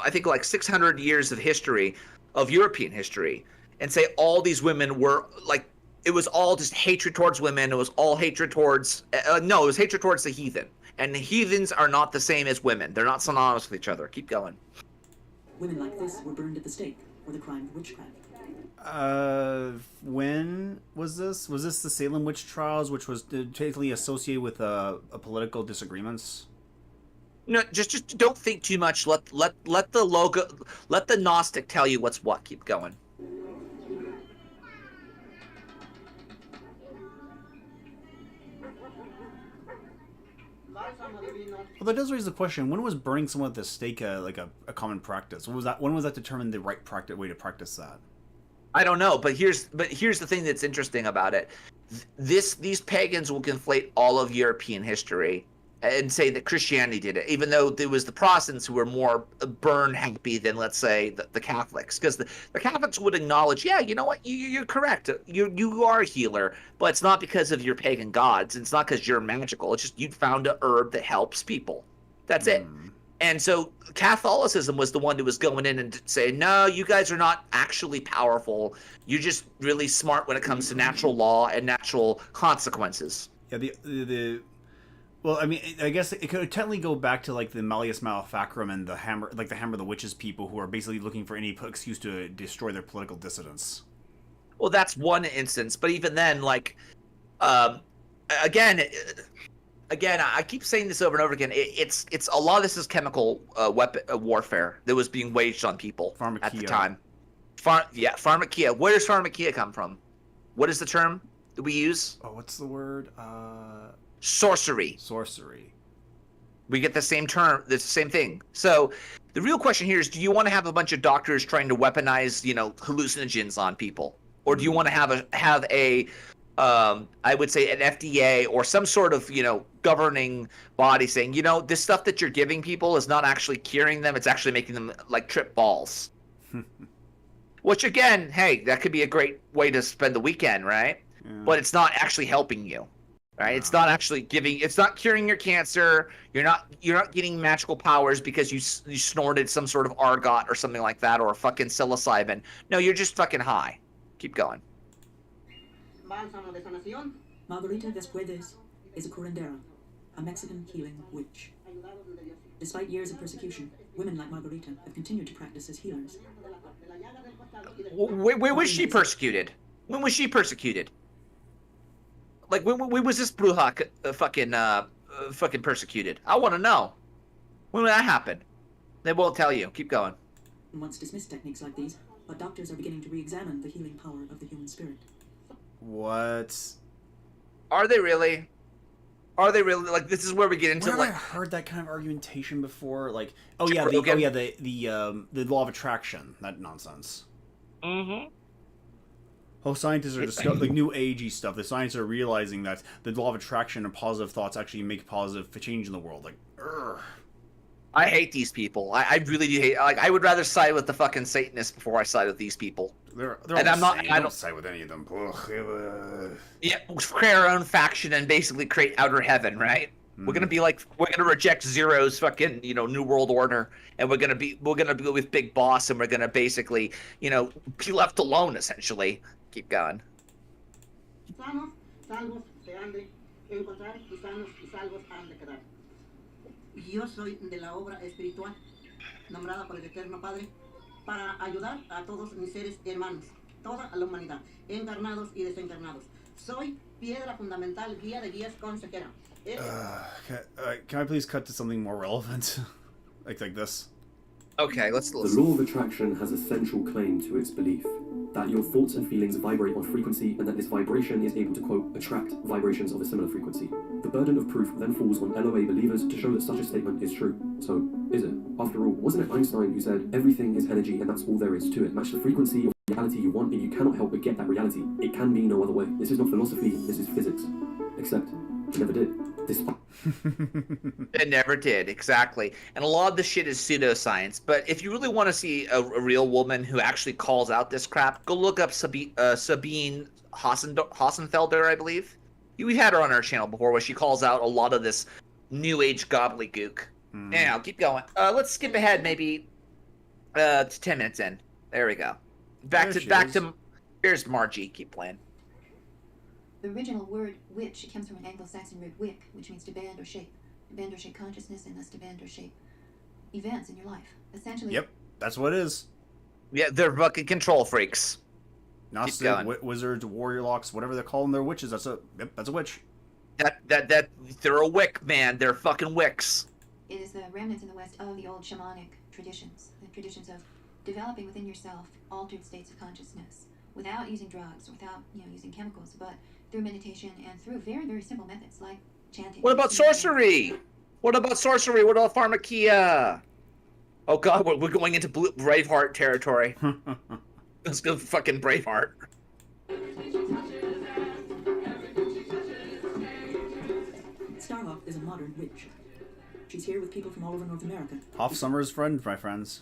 I think, like 600 years of history, of European history, and say all these women were like, it was all just hatred towards women. It was all hatred towards it was hatred towards the heathen. And the heathens are not the same as women. They're not synonymous with each other. Keep going. Women like this were burned at the stake for the crime of witchcraft. When was this? Was this the Salem witch trials, which was totally associated with political disagreements? No, just don't think too much. Let the Gnostic tell you what's what. Keep going. Well, that does raise the question: when was burning someone at the stake a common practice? When was that determined the right way to practice that? I don't know, but here's the thing that's interesting about it. These pagans will conflate all of European history and say that Christianity did it, even though there was the Protestants who were more burn happy than, let's say, the Catholics, because the Catholics would acknowledge, yeah, you know what, you're correct, you are a healer, but it's not because of your pagan gods, it's not because you're magical, it's just you found a herb that helps people. That's it. And so Catholicism was the one who was going in and saying, no, you guys are not actually powerful. You're just really smart when it comes to natural law and natural consequences. Yeah, well, I mean, I guess it could technically go back to like the Malleus Maleficarum and the hammer of the witches people who are basically looking for any excuse to destroy their political dissidents. Well, that's one instance, but even then, like, again, again, I keep saying this over and over again. It's a lot of this is chemical weapon warfare that was being waged on people at the time. Pharmakia. Where does pharmakia come from? What is the term that we use? Oh, what's the word? Sorcery. Sorcery. We get the same term. It's the same thing. So the real question here is: do you want to have a bunch of doctors trying to weaponize, hallucinogens on people, or do you want to have a I would say an FDA or some sort of, governing body saying, this stuff that you're giving people is not actually curing them. It's actually making them like trip balls. Which again, hey, that could be a great way to spend the weekend, right? Yeah. But it's not actually helping you, right? No. It's not actually it's not curing your cancer. You're not getting magical powers because you snorted some sort of argot or something like that, or fucking psilocybin. No, you're just fucking high. Keep going. Margarita Vespuez is a curandera, a Mexican healing witch. Despite years of persecution, women like Margarita have continued to practice as healers. Where was she persecuted? When was she persecuted? Like, when was this bruja fucking persecuted? I want to know. When did that happen? They won't tell you. Keep going. Once dismissed techniques like these, but doctors are beginning to re-examine the healing power of the human spirit. What? Are they really? Are they really? Like, this is where we get into I heard that kind of argumentation before. Like, the law of attraction. That nonsense. Mm-hmm. Oh, scientists are discovering like new agey stuff. The scientists are realizing that the law of attraction and positive thoughts actually make positive change in the world. Like, urgh. I hate these people. I really do hate. Like, I would rather side with the fucking Satanists before I side with these people. They're and I'm not. I don't side with any of them. Yeah, create our own faction and basically create outer heaven, right? We're gonna reject Zero's fucking New World Order, and we're gonna be with Big Boss, and we're gonna basically be left alone essentially. Keep going. Yo soy de la obra espiritual, nombrada por el Eterno Padre, para ayudar a todos mis seres hermanos, toda la humanidad, encarnados y desencarnados. Soy piedra fundamental, guía de guías, consejera. Can I please cut to something more relevant? like this? Okay, let's listen. The law of attraction has a central claim to its belief that your thoughts and feelings vibrate on frequency, and that this vibration is able to, quote, attract vibrations of a similar frequency. The burden of proof then falls on LOA believers to show that such a statement is true. So, is it? After all, wasn't it Einstein who said, everything is energy and that's all there is to it? Match the frequency of reality you want and you cannot help but get that reality. It can be no other way. This is not philosophy, this is physics. Except, it never did. It never did, exactly. And a lot of this shit is pseudoscience. But if you really want to see a real woman who actually calls out this crap, go look up Sabine Hossenfelder, I believe. We've had her on our channel before, where she calls out a lot of this new age gobbledygook. Now, keep going. Let's skip ahead maybe to 10 minutes in. There we go. Back to here's Margie. Keep playing. The original word witch comes from an Anglo-Saxon root wick, which means to bend or shape consciousness, and thus to bend or shape events in your life. Essentially. Yep, that's what it is. Yeah, they're fucking control freaks. Gnostic, wizards, warrior locks, whatever they're calling their witches. That's a witch. That they're a wick, man. They're fucking wicks. It is the remnants in the West of the old shamanic traditions, the traditions of developing within yourself altered states of consciousness without using drugs, without using chemicals, but through meditation and through very, very simple methods like chanting. What about sorcery? What about pharmakia? Oh god, we're going into Braveheart territory. Let's go fucking Braveheart. Starhawk is a modern witch. She's here with people from all over North America. Hoff Summer's friend, my friends.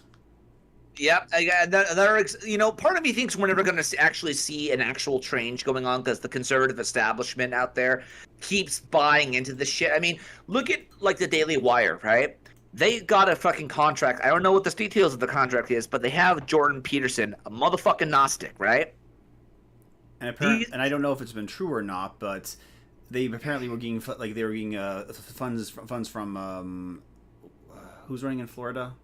Yep, part of me thinks we're never going to actually see an actual change going on because the conservative establishment out there keeps buying into this shit. I mean, look at, like, the Daily Wire, right? They got a fucking contract. I don't know what the details of the contract is, but they have Jordan Peterson, a motherfucking Gnostic, right? And I don't know if it's been true or not, but they apparently were getting funds from who's running in Florida?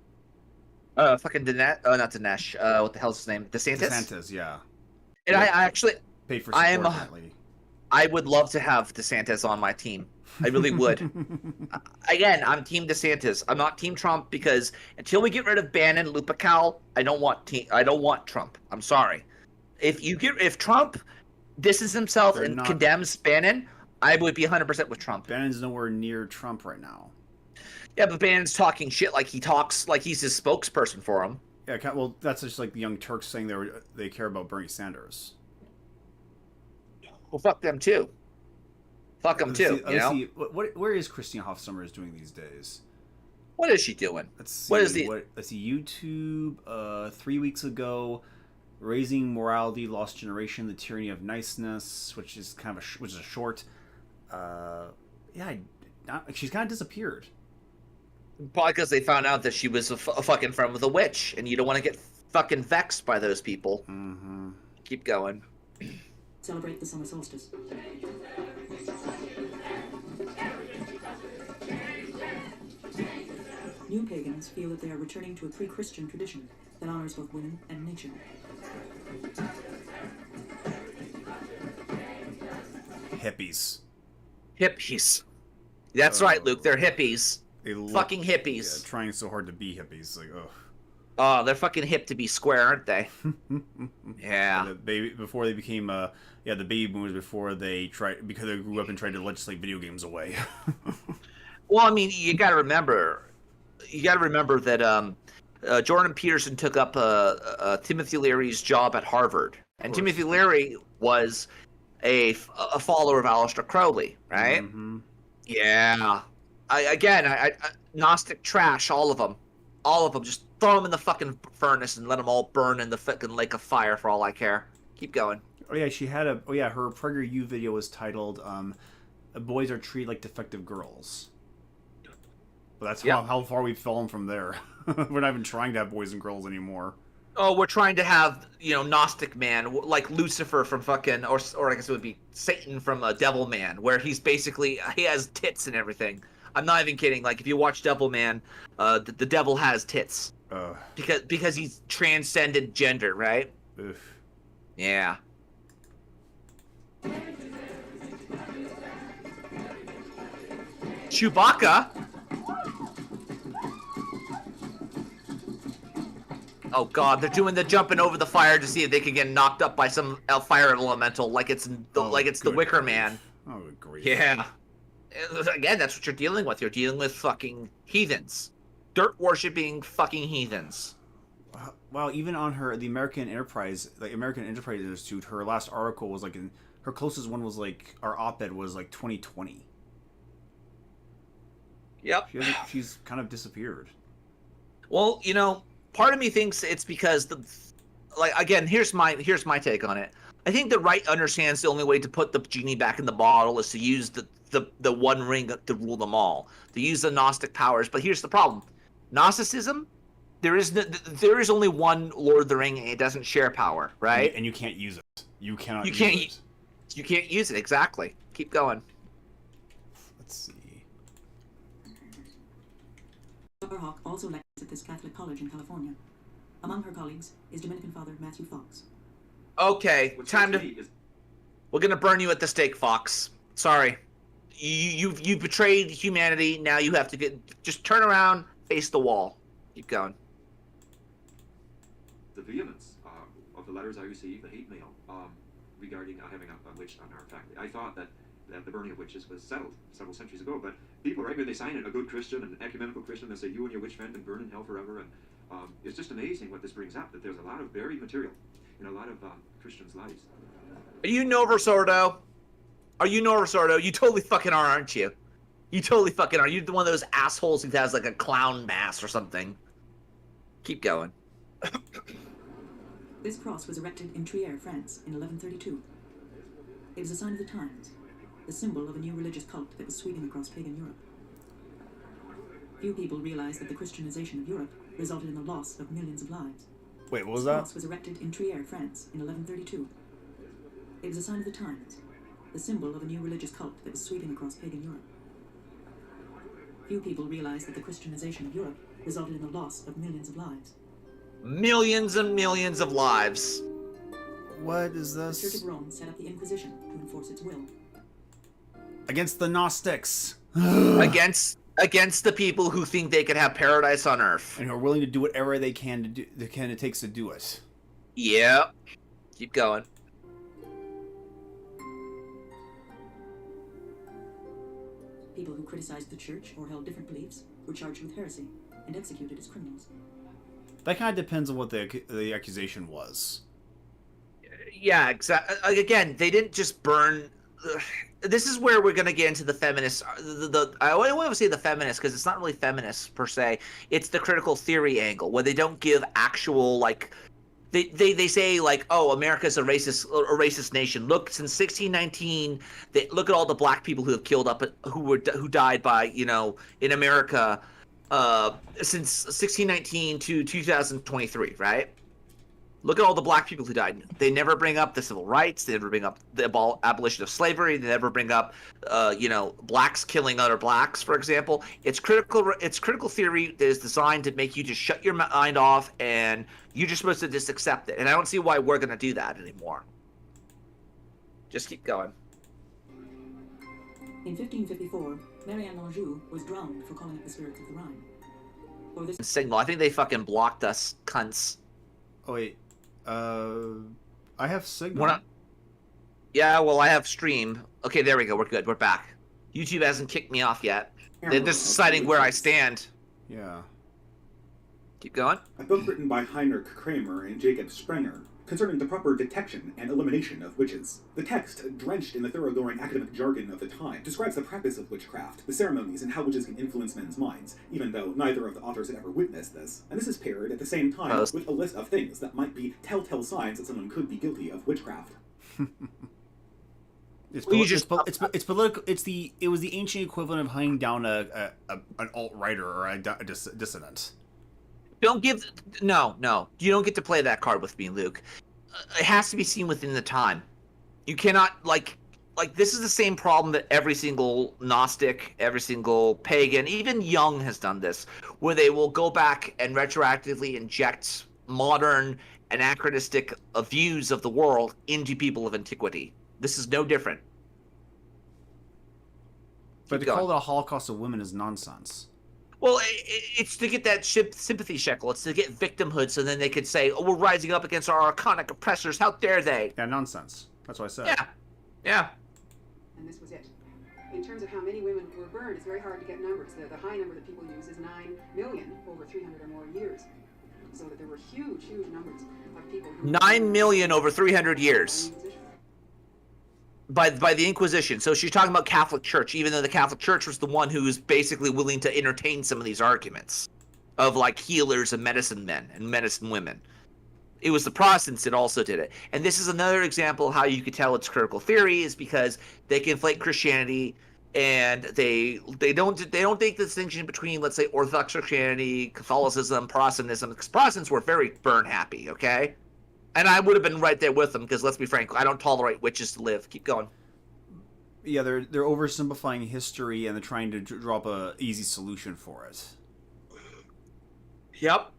Fucking Dinesh. Oh, not Dinesh. What the hell's his name? DeSantis? DeSantis, yeah. And I actually... paid for support, apparently. I would love to have DeSantis on my team. I really would. Again, I'm Team DeSantis. I'm not Team Trump because until we get rid of Bannon, Lupical, I don't want Trump. I'm sorry. If Trump disses himself and condemns Bannon, I would be 100% with Trump. Bannon's nowhere near Trump right now. Yeah, but Bannon's talking shit like he talks like he's his spokesperson for him. Yeah, well, that's just like the Young Turks saying they care about Bernie Sanders. Well, fuck them too. Fuck them too. Where is Christine Hoff Sommers doing these days? What is she doing? Let's see. Let's see. YouTube. 3 weeks ago, Raising Morality, Lost Generation, The Tyranny of Niceness, which is kind of a short. She's kind of disappeared. Probably because they found out that she was a fucking friend with a witch, and you don't want to get fucking vexed by those people. Mm-hmm. Keep going. Celebrate the summer solstice. New pagans feel that they are returning to a pre-Christian tradition that honors both women and nature. Hippies. That's right, Luke. They're hippies. Fucking hippies. Yeah, trying so hard to be hippies. Like, ugh. Oh, they're fucking hip to be square, aren't they? Yeah. Before they became, the baby boomers because they grew up and tried to legislate video games away. Well, I mean, you got to remember that Jordan Peterson took up Timothy Leary's job at Harvard, and Timothy Leary was a follower of Aleister Crowley, right? Mm-hmm. Yeah. I Gnostic trash, all of them. Just throw them in the fucking furnace and let them all burn in the fucking lake of fire for all I care. Keep going. Oh yeah, she had her PragerU video was titled "Boys Are Treated Like Defective Girls." But that's how far we've fallen from there. We're not even trying to have boys and girls anymore. Oh, we're trying to have, Gnostic man, like Lucifer from fucking, or I guess it would be Satan from Devil Man, where he has tits and everything. I'm not even kidding. Like, if you watch Devil Man, the devil has tits. Because he's transcended gender, right? Oof. Yeah. Chewbacca? Oh god, they're doing the jumping over the fire to see if they can get knocked up by some fire elemental, like it's the Wicker Man. Oh, great. Yeah. Again, that's what you're dealing with. You're dealing with fucking heathens, dirt worshipping fucking heathens. Wow, even on the American Enterprise Institute, her last article was her closest one was our op-ed was 2020. Yep. She's kind of disappeared. Well, part of me thinks it's because here's my take on it. I think the right understands the only way to put the genie back in the bottle is to use the one ring to rule them all, to use the Gnostic powers. But here's the problem: Gnosticism, there is only one Lord of the Ring, and it doesn't share power, right? And you can't use it. You cannot. You can't use it. Exactly. Keep going. Let's see. Hawk also lectures at this Catholic college in California. Among her colleagues is Dominican Father Matthew Fox. Okay, we're gonna burn you at the stake, Fox. Sorry, you betrayed humanity. Now you have to just turn around, face the wall. Keep going. The vehemence of the letters I received, the hate mail regarding having a witch on our faculty. I thought that the burning of witches was settled several centuries ago, but people, right, when they sign it, a good Christian, an ecumenical Christian, they say, you and your witch friend can burn in hell forever, and it's just amazing what this brings up, that there's a lot of buried material in a lot of Christians' lives. Are you Nova Sordo? You totally fucking are, aren't you? You totally fucking are. You're one of those assholes who has a clown mask or something. Keep going. This cross was erected in Trier, France, in 1132. It was a sign of the times, the symbol of a new religious cult that was sweeping across pagan Europe. Few people realize that the Christianization of Europe resulted in the loss of millions of lives. Wait, what was this that? cross was erected in Trier, France, in 1132. It was a sign of the times, the symbol of a new religious cult that was sweeping across pagan Europe. Few people realize that the Christianization of Europe resulted in the loss of millions of lives. Millions and millions of lives. What is The this? Church of Rome set up the Inquisition to enforce its will. Against the Gnostics. against the people who think they could have paradise on Earth. And who are willing to do whatever they can it takes to do it. Yep. Keep going. People who criticized the church or held different beliefs were charged with heresy and executed as criminals. That kind of depends on what the accusation was. Yeah, exactly. Again, they didn't just burn. This is where we're going to get into the feminists. I don't want to say the feminists because it's not really feminist per se. It's the critical theory angle where they don't give actual like. They say like, oh, America's a racist nation. Look, since 1619, look at all the black people who have killed who died by in America since 1619 to 2023, right? Look at all the black people who died. They never bring up the civil rights. They never bring up the abolition of slavery. They never bring up, blacks killing other blacks, for example. It's critical theory that is designed to make you just shut your mind off, and you're just supposed to just accept it. And I don't see why we're going to do that anymore. Just keep going. In 1554, Marianne Anjou was drowned for calling up the spirits of the Rhine. For this signal, I think they fucking blocked us, cunts. Oh wait. I have Signal. Yeah, well, I have Stream. Okay, there we go. We're good. We're back. YouTube hasn't kicked me off yet. They're just deciding where I stand. Yeah. Keep going. A book written by Heinrich Kramer and Jacob Sprenger concerning the proper detection and elimination of witches. The text, drenched in the thoroughgoing academic jargon of the time, describes the practice of witchcraft, the ceremonies, and how witches can influence men's minds, even though neither of the authors had ever witnessed this. And this is paired at the same time with a list of things that might be telltale signs that someone could be guilty of witchcraft. It's political. It was the ancient equivalent of hunting down an alt-righter or a dissident. No. You don't get to play that card with me, Luke. It has to be seen within the time. You cannot like this is the same problem that every single Gnostic, every single pagan, even Jung has done this, where they will go back and retroactively inject modern anachronistic views of the world into people of antiquity. This is no different. But to call it a Holocaust of women is nonsense. Well, it's to get that sympathy shekel. It's to get victimhood, so then they could say, "Oh, we're rising up against our archonic oppressors. How dare they?" Yeah, nonsense. That's what I said. Yeah. And this was it. In terms of how many women were burned, it's very hard to get numbers. The high number that people use is 9 million over 300 or more years. So that there were huge numbers of people. 9 million over 300 years. By the Inquisition. So she's talking about Catholic Church, even though the Catholic Church was the one who was basically willing to entertain some of these arguments of like healers and medicine men and medicine women. It was the Protestants that also did it. And this is another example of how you could tell it's critical theory is because they conflate Christianity and they don't make the distinction between, let's say, Orthodox Christianity, Catholicism, Protestantism, because Protestants were very burn happy, okay? And I would have been right there with them because, let's be frank, I don't tolerate witches to live. Keep going. Yeah, they're oversimplifying history and they're trying to draw up a easy solution for it. Yep.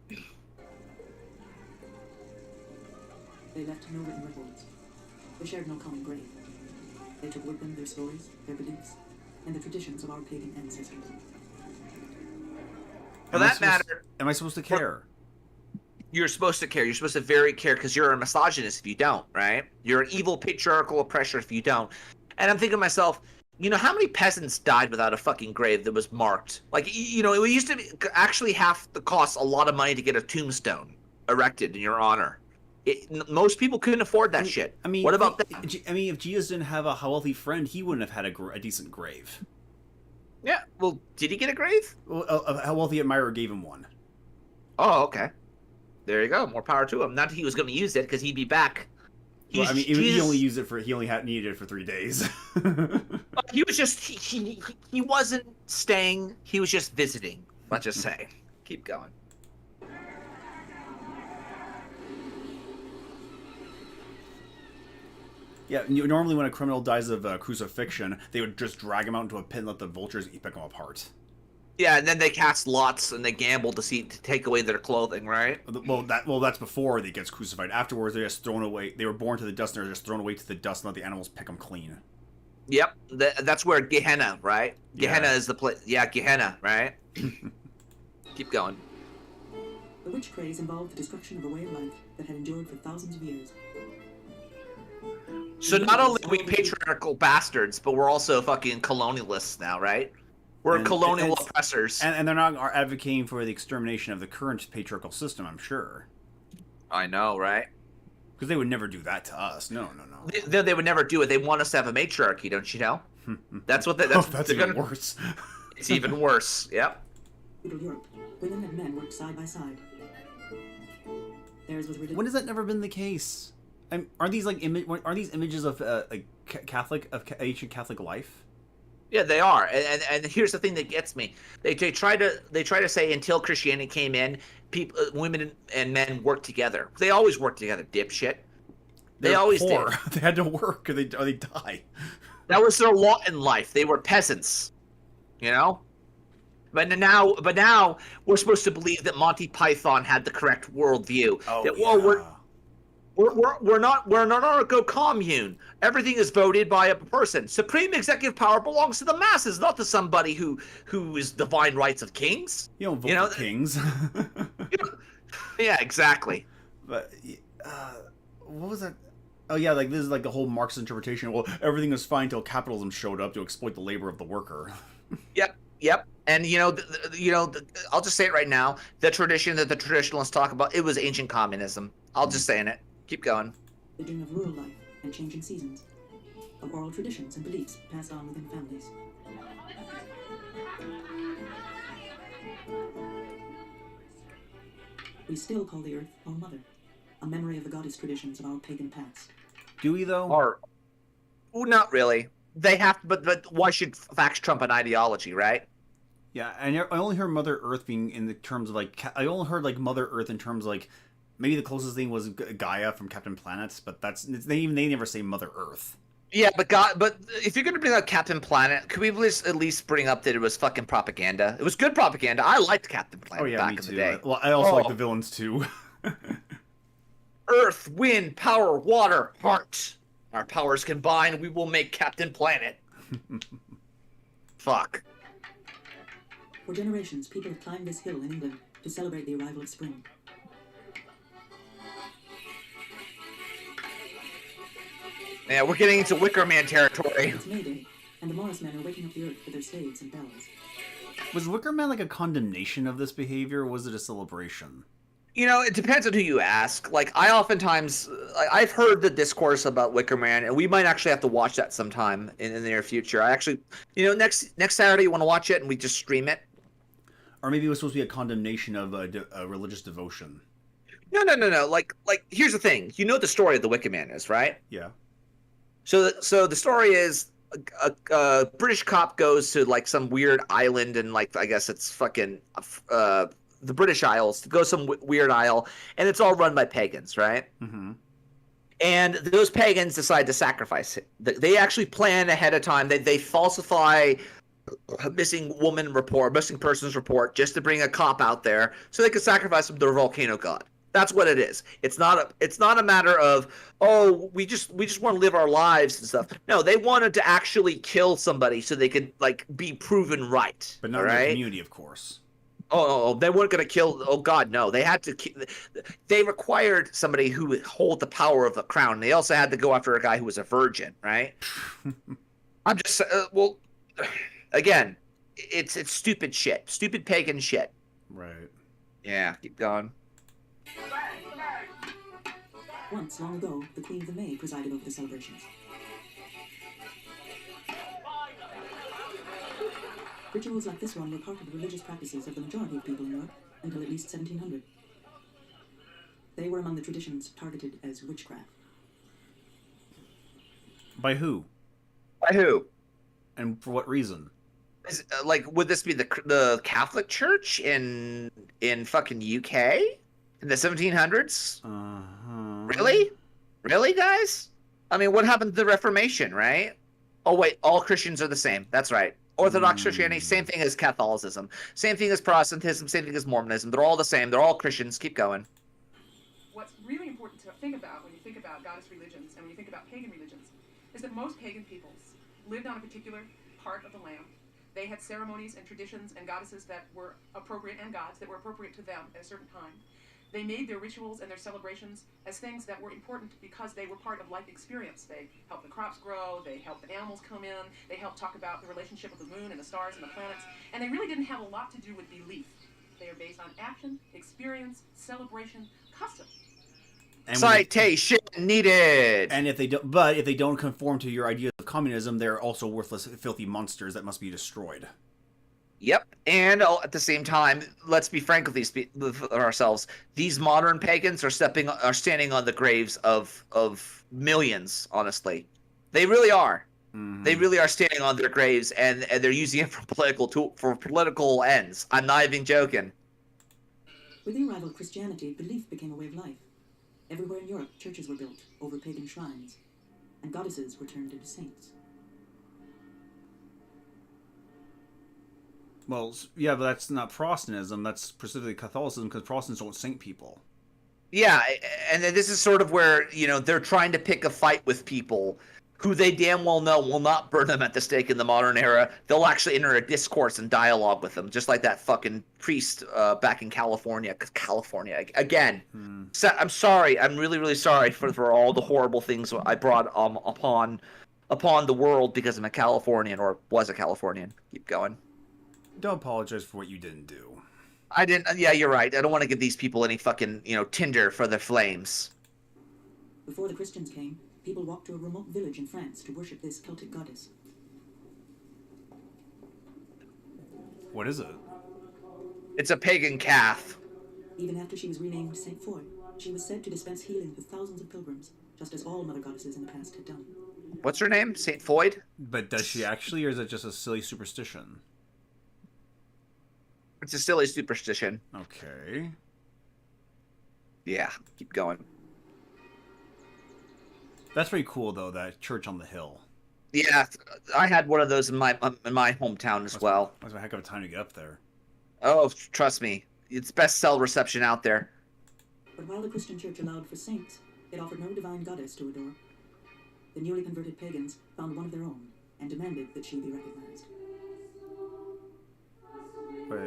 They left no written records. They shared no common grave. They took with them their stories, their beliefs, and the traditions of our pagan ancestors. For that matter... Am I supposed to care? You're supposed to care. You're supposed to very care because you're a misogynist if you don't, right? You're an evil patriarchal oppressor if you don't. And I'm thinking to myself, how many peasants died without a fucking grave that was marked? Like, it used to actually have to cost a lot of money to get a tombstone erected in your honor. Most people couldn't afford that shit. I mean, what about that? I mean, if Jesus didn't have a wealthy friend, he wouldn't have had a decent grave. Yeah. Well, did he get a grave? Well, a wealthy admirer gave him one. Oh, okay. There you go. More power to him. Not that he was going to use it because he'd be back. Well, I mean, he only used it needed it for 3 days. He was just he wasn't staying. He was just visiting. Let's just say. Keep going. Yeah, normally when a criminal dies of crucifixion, they would just drag him out into a pit and let the vultures pick him apart. Yeah, and then they cast lots and they gamble to take away their clothing, right? Well, that's before they gets crucified. Afterwards, they're just thrown away. They were born to the dust, and they're just thrown away to the dust and let the animals pick them clean. Yep, that's where Gehenna, right? Gehenna is the place. Yeah, Gehenna, right? Keep going. The witch craze involved the destruction of a way of life that had endured for thousands of years. So not only are we patriarchal bastards, but we're also fucking colonialists now, right? We're colonial oppressors. And they're not advocating for the extermination of the current patriarchal system, I'm sure. I know, right? Because they would never do that to us. No. They would never do it. They want us to have a matriarchy, don't you know? That's what that's even worse. It's even worse. Yep. Feudal Europe, women and men worked side by side. Theirs was religion. When has that never been the case? Are these like are these images of ancient Catholic life? Yeah, they are. And here's the thing that gets me. They try to say until Christianity came in, people, women and men worked together. They always worked together, dipshit. They always poor. did. They had to work or they die. That was their lot in life. They were peasants, you know. But now we're supposed to believe that Monty Python had the correct worldview. Oh, that, yeah. We're not a commune. Everything is voted by a person. Supreme executive power belongs to the masses, not to somebody who is divine rights of kings. You don't vote for kings. Yeah, exactly. But what was that? Oh yeah, like this is like the whole Marxist interpretation. Well, everything was fine until capitalism showed up to exploit the labor of the worker. Yep. And I'll just say it right now. The tradition that the traditionalists talk about, it was ancient communism. I'll just say it. Keep going. The dream of rural life and changing seasons, of oral traditions and beliefs passed on within families. We still call the earth our mother, a memory of the goddess traditions of our pagan past. Do we though? Or, not really. They have, but why should facts trump an ideology, right? Yeah, I only heard Mother Earth being in the terms of like I only heard like Mother Earth in terms of like maybe the closest thing was Gaia from Captain Planet, but they never say Mother Earth. Yeah, but if you're gonna bring up Captain Planet, could we at least bring up that it was fucking propaganda? It was good propaganda. I liked Captain Planet back in the day. Well, I also like the villains too. Earth, wind, power, water, heart. Our powers combined, we will make Captain Planet. Fuck. For generations, people have climbed this hill in England to celebrate the arrival of spring. Yeah, we're getting into Wicker Man territory. It's May Day, and the Morris men are waking up the earth with their spades and bells. Was Wicker Man like a condemnation of this behavior, or was it a celebration? It depends on who you ask. Like, I've heard the discourse about Wicker Man, and we might actually have to watch that sometime in the near future. I actually, next Saturday, you want to watch it, and we just stream it? Or maybe it was supposed to be a condemnation of a religious devotion. No. Like, here's the thing. You know what the story of the Wicker Man is, right? Yeah. So the story is a British cop goes to like some weird island, and like I guess it's fucking the British Isles, to go some weird isle, and it's all run by pagans, right? Mm-hmm. And those pagans decide to sacrifice it. They actually plan ahead of time. They falsify a missing persons report just to bring a cop out there so they can sacrifice him to their volcano god. That's what it is. It's not a matter of, oh, we just want to live our lives and stuff. No, they wanted to actually kill somebody so they could like be proven right. But not in the community, of course. Oh, they weren't going to kill. Oh God, no! They had to. They required somebody who would hold the power of the crown. They also had to go after a guy who was a virgin, right? I'm just again, it's stupid shit, stupid pagan shit. Right. Yeah, keep going. Once, long ago, the Queen of the May presided over the celebrations. Rituals like this one were part of the religious practices of the majority of people in Europe until at least 1700. They were among the traditions targeted as witchcraft. By who? And for what reason? Would this be the Catholic Church in fucking UK in the 1700s? Really, guys? I mean, what happened to the Reformation, right? Oh wait, all Christians are the same. That's right. Orthodox Christianity, same thing as Catholicism, same thing as Protestantism, same thing as Mormonism. They're all the same. They're all Christians. Keep going. What's really important to think about when you think about goddess religions and when you think about pagan religions is that most pagan peoples lived on a particular part of the land. They had ceremonies and traditions and goddesses that were appropriate, and gods that were appropriate to them at a certain time. They made their rituals and their celebrations as things that were important because they were part of life experience. They helped the crops grow, they helped the animals come in, they helped talk about the relationship of the moon and the stars and the planets, and they really didn't have a lot to do with belief. They are based on action, experience, celebration, custom. And citation needed. And if they don't, but if they don't conform to your ideas of communism, they're also worthless, filthy monsters that must be destroyed. Yep, and at the same time, let's be frank with ourselves. These modern pagans are standing on the graves of millions. Honestly, they really are. Mm-hmm. They really are standing on their graves, and they're using it for political ends. I'm not even joking. With the arrival of Christianity, belief became a way of life. Everywhere in Europe, churches were built over pagan shrines, and goddesses were turned into saints. Well, yeah, but that's not Protestantism. That's specifically Catholicism, because Protestants don't saint people. Yeah, and this is sort of where, they're trying to pick a fight with people who they damn well know will not burn them at the stake in the modern era. They'll actually enter a discourse and dialogue with them, just like that fucking priest back in California. Because California, again, so, I'm sorry. I'm really, really sorry for all the horrible things I brought upon the world because I'm a Californian, or was a Californian. Keep going. Don't apologize for what you didn't do. I didn't. Yeah, you're right. I don't want to give these people any fucking, tinder for their flames. Before the Christians came, people walked to a remote village in France to worship this Celtic goddess. What is it? It's a pagan calf. Even after she was renamed Saint Foy, she was said to dispense healing to thousands of pilgrims, just as all mother goddesses in the past had done. What's her name? Saint Foy? But does she actually, or is it just a silly superstition? It's a silly superstition. Okay. Yeah, keep going. That's pretty cool, though, that church on the hill. Yeah, I had one of those in my hometown as well. That's a heck of a time to get up there. Oh, trust me. It's best cell reception out there. But while the Christian church allowed for saints, it offered no divine goddess to adore. The newly converted pagans found one of their own and demanded that she be recognized. But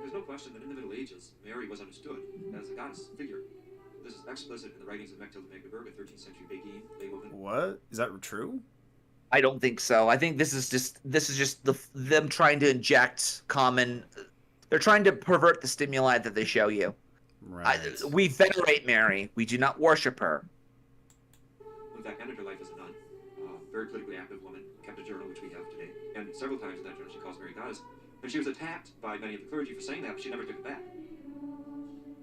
there's no question that in the Middle Ages, Mary was understood as a goddess figure. This is explicit in the writings of Mechtilde Magdeburg, a 13th century Beguine. What? Is that true? I don't think so. I think this is just them trying to inject common. They're trying to pervert the stimuli that they show you. Right. We venerate Mary. We do not worship her. In fact, ended her life as a nun. Very politically active woman, kept a journal, which we have today. And several times in that journal she calls Mary goddess. And she was attacked by many of the clergy for saying that, but she never took it back.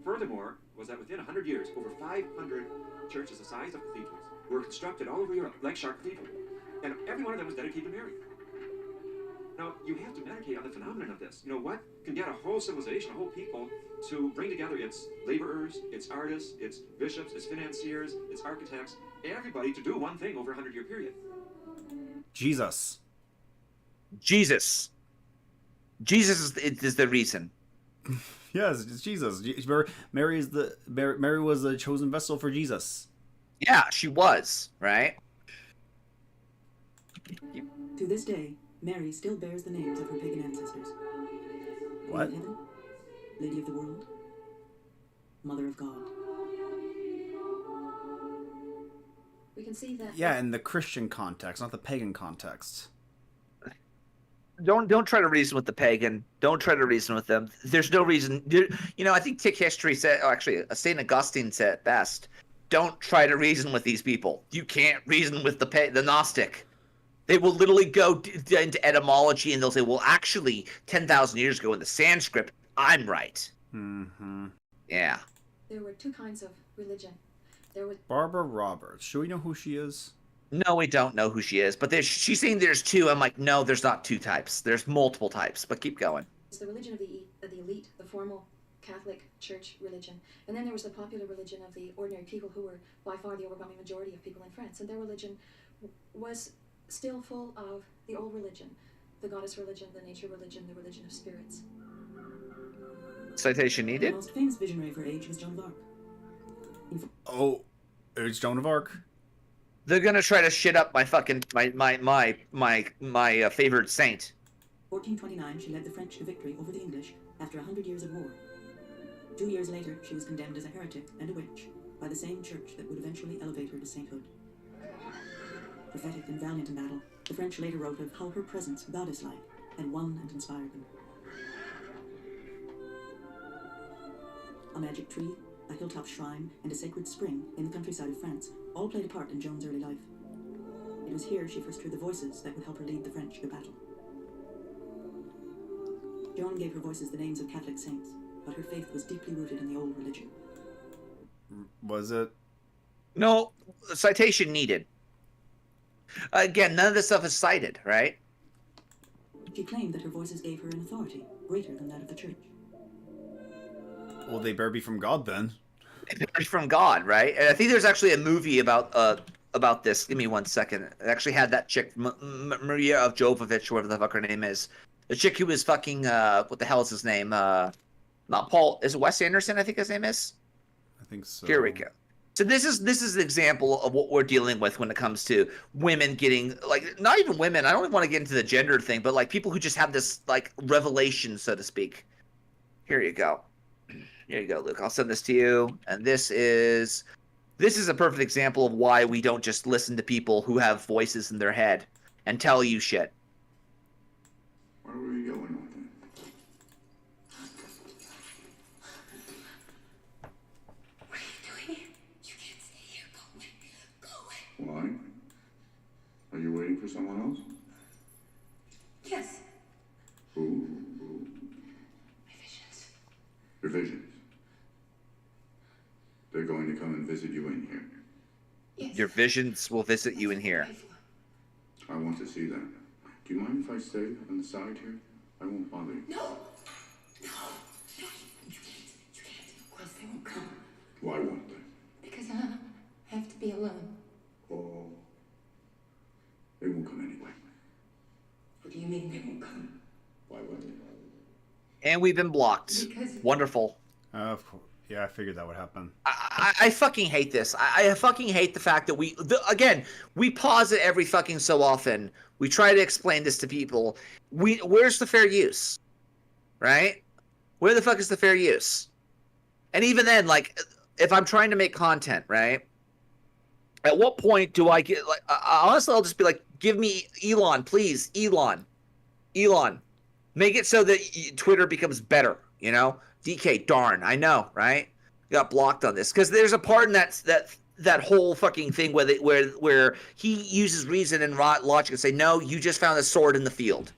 Furthermore, was that within 100 years, over 500 churches the size of cathedrals were constructed all over Europe, like Chartres Cathedral. And every one of them was dedicated to Mary. Now, you have to meditate on the phenomenon of this. What can get a whole civilization, a whole people, to bring together its laborers, its artists, its bishops, its financiers, its architects, everybody to do one thing over a 100-year period. Jesus. Jesus is the reason. Yes, it's Jesus. Mary was the chosen vessel for Jesus. Yeah, she was, right? To this day, Mary still bears the names of her pagan ancestors. What? Lady of Heaven, Lady of the World, Mother of God. We can see that. Yeah, in the Christian context, not the pagan context. Don't try to reason with the pagan. Don't try to reason with them. There's no reason. I think Tick History said, actually, St. Augustine said it best. Don't try to reason with these people. You can't reason with the Gnostic. They will literally go into etymology and they'll say, well, actually, 10,000 years ago in the Sanskrit, I'm right. Mm-hmm. Yeah. There were two kinds of religion. There was Barbara Roberts. Should we know who she is? No, we don't know who she is, but she's saying there's two. I'm like, no, there's not two types. There's multiple types, but keep going. It's the religion of the elite, the formal Catholic Church religion. And then there was the popular religion of the ordinary people who were by far the overwhelming majority of people in France. And their religion was still full of the old religion, the goddess religion, the nature religion, the religion of spirits. Citation needed? The most famous visionary of her age was Joan of Arc. Oh, it's Joan of Arc? They're gonna try to shit up my fucking my favorite saint. 1429, she led the French to victory over the English after 100 years of war. 2 years later, she was condemned as a heretic and a witch by the same church that would eventually elevate her to sainthood. Prophetic and valiant in battle, the French later wrote of how her presence, goddess-like, had won and inspired them. A magic tree, a hilltop shrine, and a sacred spring in the countryside of France all played a part in Joan's early life. It was here she first heard the voices that would help her lead the French to battle. Joan gave her voices the names of Catholic saints, but her faith was deeply rooted in the old religion. Was it? No, citation needed. Again, none of this stuff is cited, right? She claimed that her voices gave her an authority greater than that of the church. Well, they better be from God then. From God, right? And I think there's actually a movie about this. Give me 1 second. It actually had that chick, Maria of Jovovich, whatever the fuck her name is. The chick who was fucking, what the hell is his name? Not Paul. Is it Wes Anderson? I think his name is. I think so. Here we go. So this is an example of what we're dealing with when it comes to women getting, like, not even women. I don't even want to get into the gender thing, but like people who just have this like revelation, so to speak. Here you go. Here you go, Luke. I'll send this to you. And this is a perfect example of why we don't just listen to people who have voices in their head and tell you shit. Where were you going with it? What are you doing? You can't stay here. Go away. Go away. Why? Are you waiting for someone else? Yes. Who? My visions. Your visions. They're going to come and visit you in here. Yes. Your visions will visit you in here. I want to see them. Do you mind if I stay on the side here? I won't bother you. No. No. No. You can't. You can't. Of course they won't come. Why won't they? Because I have to be alone. Oh. They won't come anyway. What do you mean they won't come? Why would they? And we've been blocked. Wonderful. Yeah, I figured that would happen. I fucking hate this. I fucking hate the fact that we pause it every fucking so often. We try to explain this to people. Where's the fair use? Right? Where the fuck is the fair use? And even then, like, if I'm trying to make content, right? At what point do I get, like, honestly, I'll just be like, give me Elon, please, Elon. Make it so that Twitter becomes better, you know? DK, darn, I know, right? Got blocked on this because there's a part in that whole fucking thing where he uses reason and logic and say, no, you just found a sword in the field.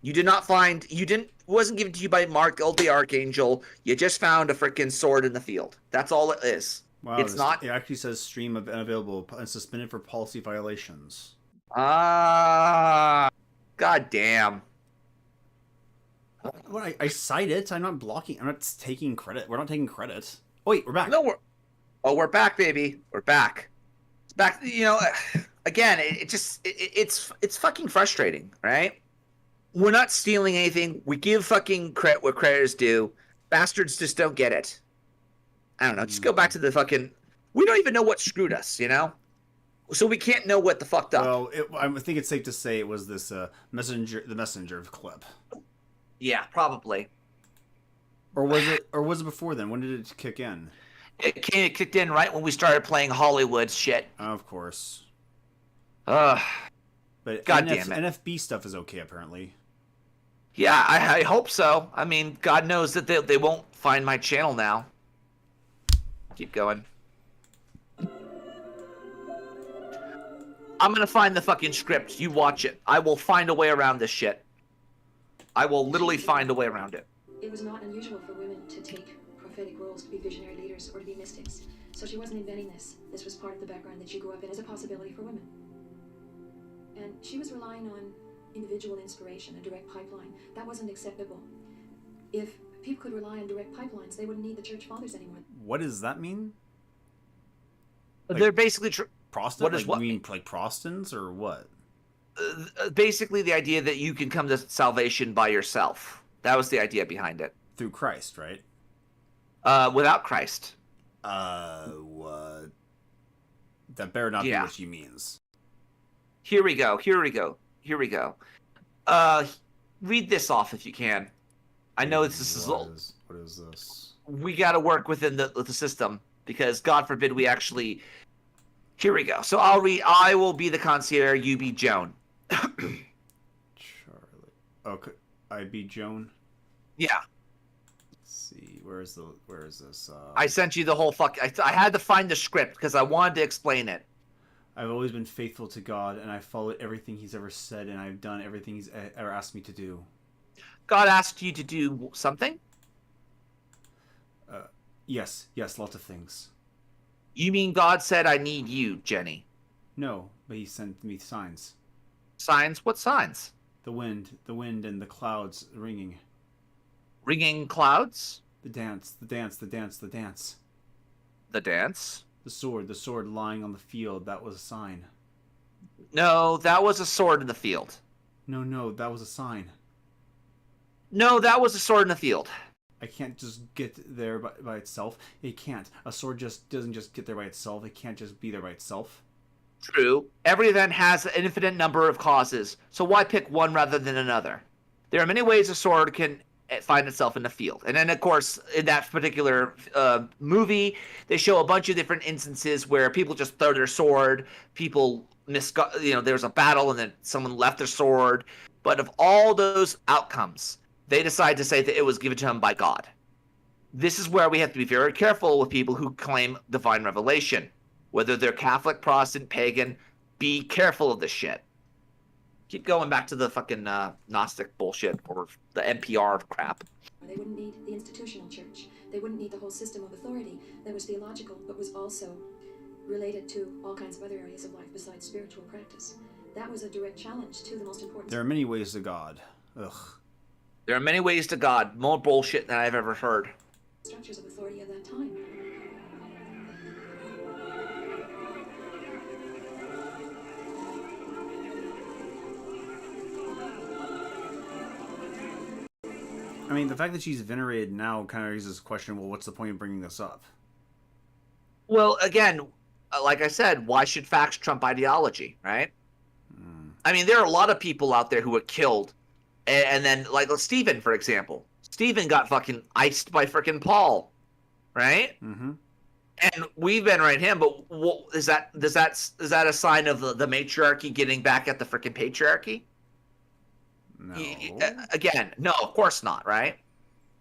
It wasn't given to you by Michael the Archangel. You just found a freaking sword in the field. That's all it is. Wow, it actually says stream of unavailable and suspended for policy violations. God damn. Well, I cite it. I'm not blocking. I'm not taking credit. We're not taking credit. Oh, wait, we're back. No, we're back, baby. We're back. It's back. You know, again, it's fucking frustrating, right? We're not stealing anything. We give fucking credit where credit is due. Bastards just don't get it. I don't know. Just go back to the fucking. We don't even know what screwed us, you know. So we can't know what the fucked up. Well, I think it's safe to say it was this the messenger clip. Yeah, probably. Or was it before then? When did it kick in? It kicked in right when we started playing Hollywood shit. Of course. But God damn it. NFB stuff is okay, apparently. Yeah, I hope so. I mean, God knows that they won't find my channel now. Keep going. I'm gonna find the fucking script. You watch it. I will find a way around this shit. I will literally find a way around it. It was not unusual for women to take prophetic roles, to be visionary leaders, or to be mystics. So she wasn't inventing this. This was part of the background that she grew up in as a possibility for women. And she was relying on individual inspiration, a direct pipeline. That wasn't acceptable. If people could rely on direct pipelines, they wouldn't need the church fathers anymore. What does that mean? They're basically Protestant? You mean like Protestants or what? Basically the idea that you can come to salvation by yourself. That was the idea behind it. Through Christ, right? Without Christ. What? That better not be Yeah. what she means. Here we go. Read this off if you can. I know this is What is this? we got to work within the system because God forbid we actually. Here we go. So I'll read. I will be the concierge. You be Joan. Charlie. Okay, I be Joan. Yeah. Let's see. Where is this? I sent you the whole fuck. I had to find the script because I wanted to explain it. I've always been faithful to God, and I've followed everything He's ever said, and I've done everything He's ever asked me to do. God asked you to do something? Yes, lots of things. You mean God said I need you, Jenny? No, but He sent me signs. Signs? What signs? The wind, and the clouds ringing. Ringing clouds? The dance. The dance? The sword lying on the field, that was a sign. No, that was a sword in the field. No, that was a sign. No, that was a sword in the field. I can't just get there by itself. It can't. A sword just doesn't just get there by itself. It can't just be there by itself. True. Every event has an infinite number of causes, so why pick one rather than another? There are many ways a sword can find itself in the field. And then, of course, in that particular movie, they show a bunch of different instances where people just throw their sword, people there's a battle and then someone left their sword. But of all those outcomes, they decide to say that it was given to them by God. This is where we have to be very careful with people who claim divine revelation. Whether they're Catholic, Protestant, pagan, be careful of this shit. Keep going back to the fucking Gnostic bullshit or the NPR crap. They wouldn't need the institutional church. They wouldn't need the whole system of authority that was theological, but was also related to all kinds of other areas of life besides spiritual practice. That was a direct challenge to the most important. There are many ways to God. Ugh. There are many ways to God. More bullshit than I've ever heard. Structures of authority of that time. I mean, the fact that she's venerated now kind of raises this question, well, what's the point of bringing this up? Well, again, like I said, why should facts trump ideology, right? I mean, there are a lot of people out there who were killed. And then, like Stephen, for example. Stephen got fucking iced by freaking Paul, right? Mm-hmm. And we venerate him, but is that a sign of the matriarchy getting back at the freaking patriarchy? No. Again, no, of course not, right?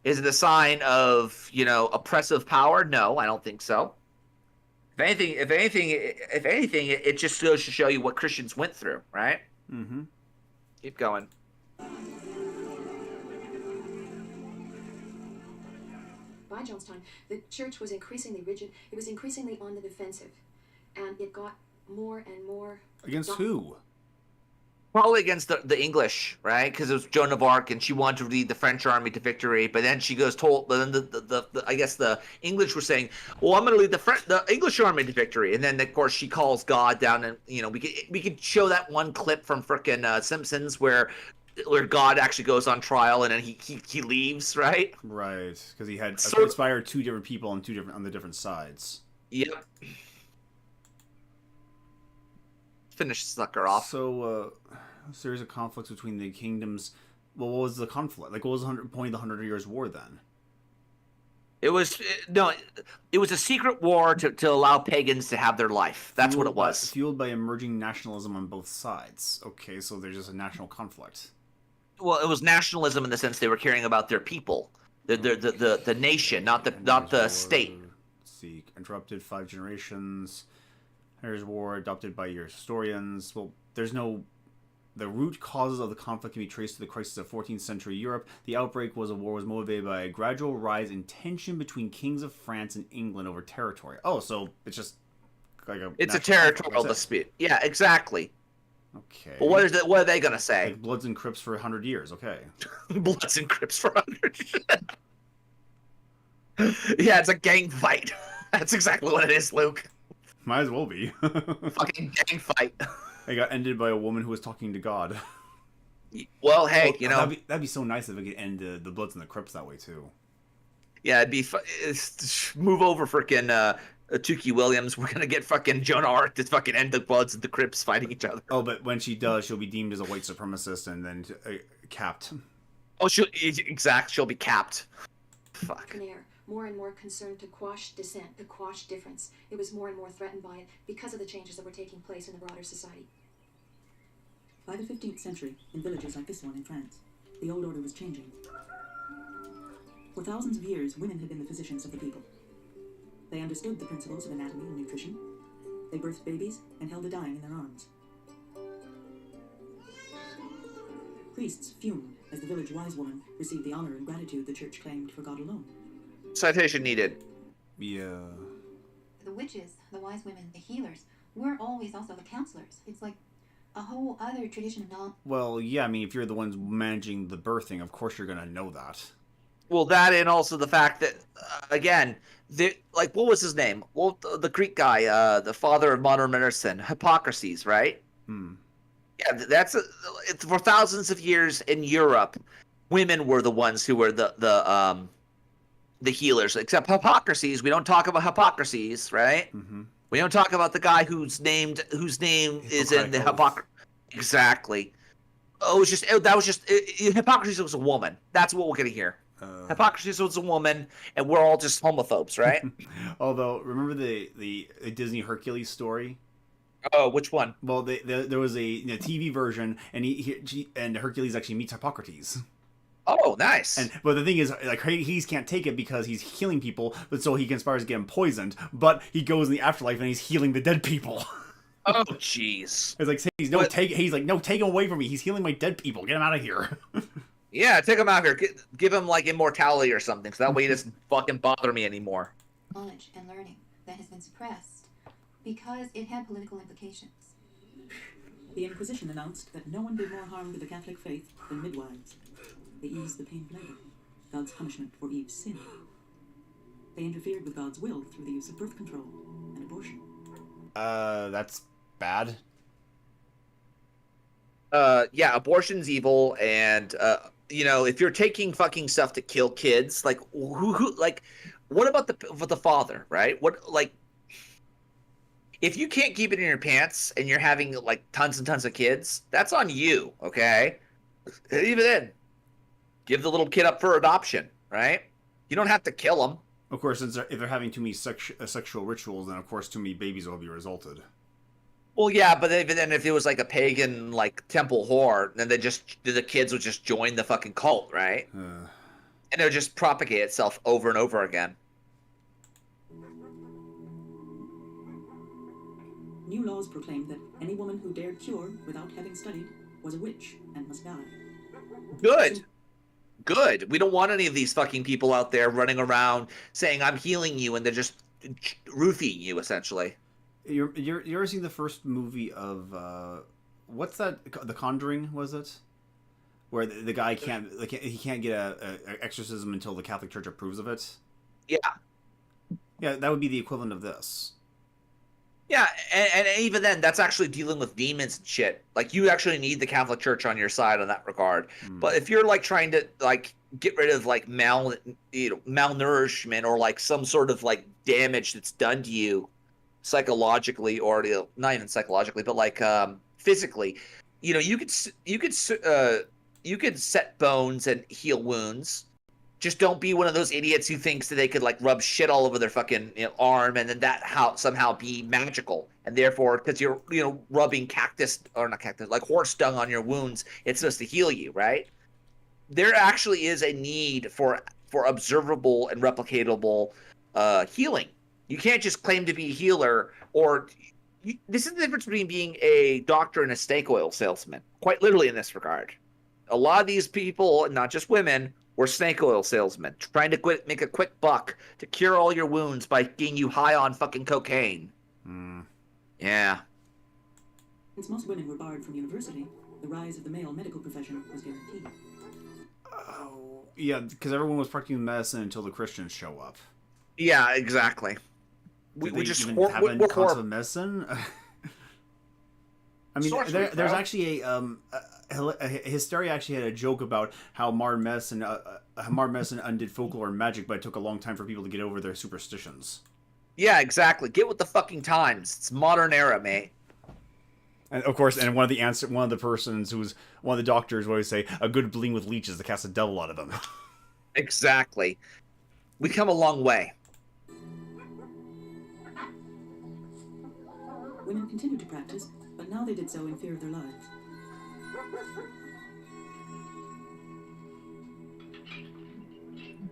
Is it a sign of, oppressive power? No, I don't think so. If anything, it just goes to show you what Christians went through, right? Mm-hmm. Keep going. By John's time, the church was increasingly rigid. It was increasingly on the defensive. And it got more and more... Against who? Probably against the English, right? Because it was Joan of Arc, and she wanted to lead the French army to victory. But then but then I guess the English were saying, "Well, I'm going to lead the English army to victory." And then, of course, she calls God down, and we could show that one clip from frickin' Simpsons where God actually goes on trial, and then he leaves, right? Right, because he had inspired two different people on the different sides. Yep. Finish the sucker off. So, a series of conflicts between the kingdoms. Well, what was the conflict? Like, what was the point of the 100 Years' War then? It was a secret war to allow pagans to have their life. That's what it was. Fueled by emerging nationalism on both sides. Okay, so there's just a national conflict. Well, it was nationalism in the sense they were caring about their people, the nation, not the state. Let's see, interrupted 5 generations. Years' War adopted by your historians. Well, the root causes of the conflict can be traced to the crisis of 14th century Europe. The outbreak was motivated by a gradual rise in tension between kings of France and England over territory. Oh, so it's just like a territorial dispute. Yeah, exactly. Okay. Well, what are they gonna say? Like Bloods and Crips for 100 years. Okay. Bloods and Crips for 100 years. Yeah, it's a gang fight. That's exactly what it is, Luke. Might as well be. Fucking gang fight. It got ended by a woman who was talking to God. Well, hey, that'd be so nice if it could end the Bloods and the Crips that way too. Yeah, it'd be move over freaking Tukey Williams. We're gonna get fucking Joan of Arc to fucking end the Bloods and the Crips fighting each other. Oh, but when she does, she'll be deemed as a white supremacist and then capped. Oh, she'll be capped. Fuck. More and more concerned to quash dissent, to quash difference. It was more and more threatened by it because of the changes that were taking place in the broader society. By the 15th century, in villages like this one in France, the old order was changing. For thousands of years, women had been the physicians of the people. They understood the principles of anatomy and nutrition. They birthed babies and held the dying in their arms. Priests fumed as the village wise woman received the honor and gratitude the church claimed for God alone. Citation needed. Yeah. The witches, the wise women, the healers, we're always also the counselors. It's like a whole other tradition of knowledge. Well, yeah, I mean, if you're the ones managing the birthing, of course you're going to know that. Well, that and also the fact that, again, like, what was his name? Well, the Greek guy, the father of modern medicine, Hippocrates, right? Yeah, for thousands of years in Europe, women were the ones who were the healers. Except Hippocrates, we don't talk about Hippocrates, right? Mm-hmm. We don't talk about the guy whose name is in the Hippocrates. Exactly. Hippocrates was a woman. That's what we're gonna hear. Hippocrates was a woman, and we're all just homophobes, right? Although, remember the Disney Hercules story? Oh, which one? Well, there was a TV version, and and Hercules actually meets Hippocrates. Oh, nice. But the thing is, like, Hades can't take it because he's healing people, but so he conspires to get him poisoned. But he goes in the afterlife and he's healing the dead people. Oh, jeez. It's like, he's like, no, take him away from me. He's healing my dead people. Get him out of here. Yeah, take him out here. Give him, like, immortality or something, so that way he doesn't fucking bother me anymore. Knowledge and learning that has been suppressed because it had political implications. The Inquisition announced that no one did more harm to the Catholic faith than midwives. They eased the pain of labor, God's punishment for Eve's sin. They interfered with God's will through the use of birth control and abortion. That's bad. Yeah, abortion's evil, and if you're taking fucking stuff to kill kids, like who like, what about the father, right? What, like, if you can't keep it in your pants and you're having like tons and tons of kids, that's on you, okay? Even then, give the little kid up for adoption, right? You don't have to kill them. Of course, if they're having too many sexual rituals, then of course too many babies will be resulted. Well, yeah, but even then, if it was like a pagan, like, temple whore, then the kids would just join the fucking cult, right? And it would just propagate itself over and over again. New laws proclaimed that any woman who dared cure without having studied was a witch and must die. Good. We don't want any of these fucking people out there running around saying, I'm healing you, and they're just roofing you, essentially. You ever seen the first movie of what's that? The Conjuring, was it? Where the guy can't get a exorcism until the Catholic Church approves of it. Yeah, that would be the equivalent of this. Yeah, and even then, that's actually dealing with demons and shit. Like, you actually need the Catholic Church on your side on that regard. But if you're like trying to like get rid of like malnourishment or like some sort of like damage that's done to you psychologically, or not even psychologically, but like physically, you could set bones and heal wounds. Just don't be one of those idiots who thinks that they could like rub shit all over their fucking arm and then that somehow be magical, and therefore because you're rubbing like horse dung on your wounds, it's supposed to heal you, right? There actually is a need for observable and replicatable healing. You can't just claim to be a healer, this is the difference between being a doctor and a snake oil salesman, quite literally in this regard. A lot of these people, not just women, were snake oil salesmen, trying to make a quick buck to cure all your wounds by getting you high on fucking cocaine. Yeah. Since most women were barred from university, the rise of the male medical profession was guaranteed. Oh, yeah, because everyone was practicing medicine until the Christians show up. Yeah, exactly. We just have a concept of medicine. I mean, there's actually a Hysteria actually had a joke about how modern medicine undid folklore and magic, but it took a long time for people to get over their superstitions. Yeah, exactly. Get with the fucking times. It's modern era, mate. And of course, and one of the persons who's one of the doctors would always say, a good bleeding with leeches to cast the devil out of him. Exactly. We come a long way. Women continued to practice, but now they did so in fear of their lives.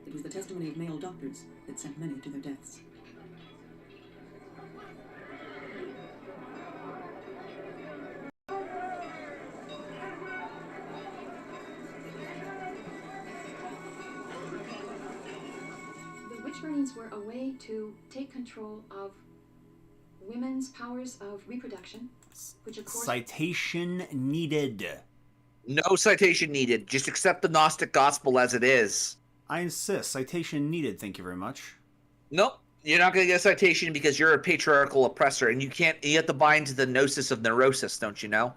It was the testimony of male doctors that sent many to their deaths. The witch burnings were a way to take control of women's powers of reproduction, which of course... Citation needed. No citation needed. Just accept the Gnostic gospel as it is. I insist. Citation needed, thank you very much. Nope. You're not going to get a citation because you're a patriarchal oppressor, and you have to buy into the gnosis of neurosis, don't you know?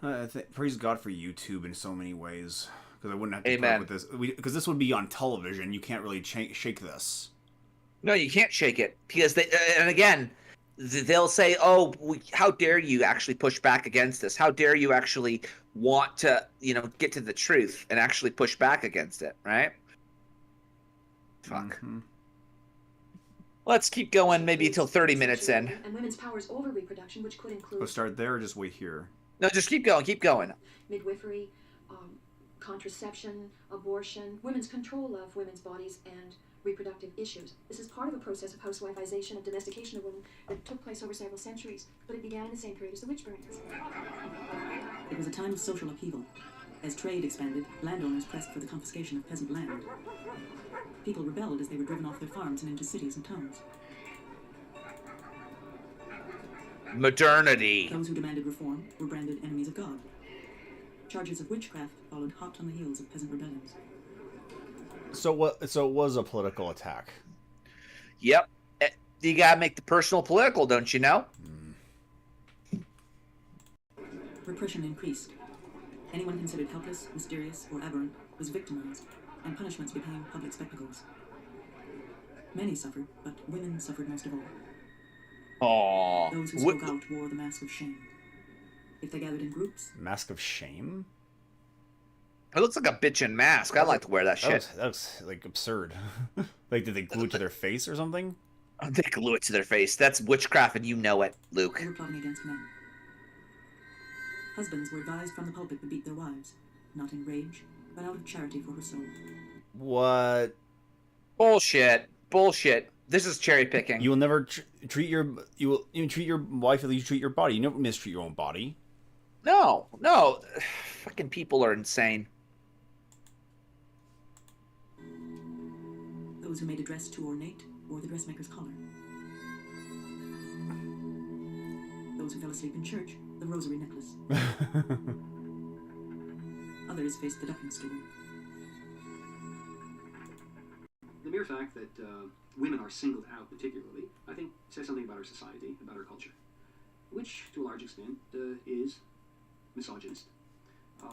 Praise God for YouTube in so many ways, because I wouldn't have to put Amen. up with this. Because this would be on television. You can't really shake this. No, you can't shake it because and again, they'll say, "Oh, how dare you actually push back against this? How dare you actually want to, get to the truth and actually push back against it?" Right? Fuck. Mm-hmm. Let's keep going, maybe till 30 minutes in. And women's powers over reproduction, which could include... We'll start there or just wait here? No, just keep going, keep going. Midwifery, contraception, abortion, women's control of women's bodies, and reproductive issues. This is part of a process of housewifization and domestication of women that took place over several centuries, but it began in the same period as the witch burnings. It was a time of social upheaval. As trade expanded, landowners pressed for the confiscation of peasant land. People rebelled as they were driven off their farms and into cities and towns. Modernity. Those who demanded reform were branded enemies of God. Charges of witchcraft followed hot on the heels of peasant rebellions. So it was a political attack. Yep. You gotta make the personal political, don't you know? Repression increased. Anyone considered helpless, mysterious, or aberrant was victimized, and punishments became public spectacles. Many suffered, but women suffered most of all. Aww. Those who spoke out wore the mask of shame. If they gathered in groups... Mask of shame? It looks like a bitchin' mask. I like to wear that shit. That was like, absurd. Like, did they glue it to their face or something? They glue it to their face. That's witchcraft, and you know it, Luke. They were plotting against men. Husbands were advised from the pulpit to beat their wives, not in rage, but out of charity for her soul. What? Bullshit. Bullshit. This is cherry picking. You will never treat your wife as you treat your body. You never mistreat your own body. No. Fucking people are insane. Those who made a dress too ornate wore the dressmaker's collar. Those who fell asleep in church, the rosary necklace. Others faced the ducking stool. The mere fact that women are singled out particularly, I think, says something about our society, about our culture, which, to a large extent, is misogynist.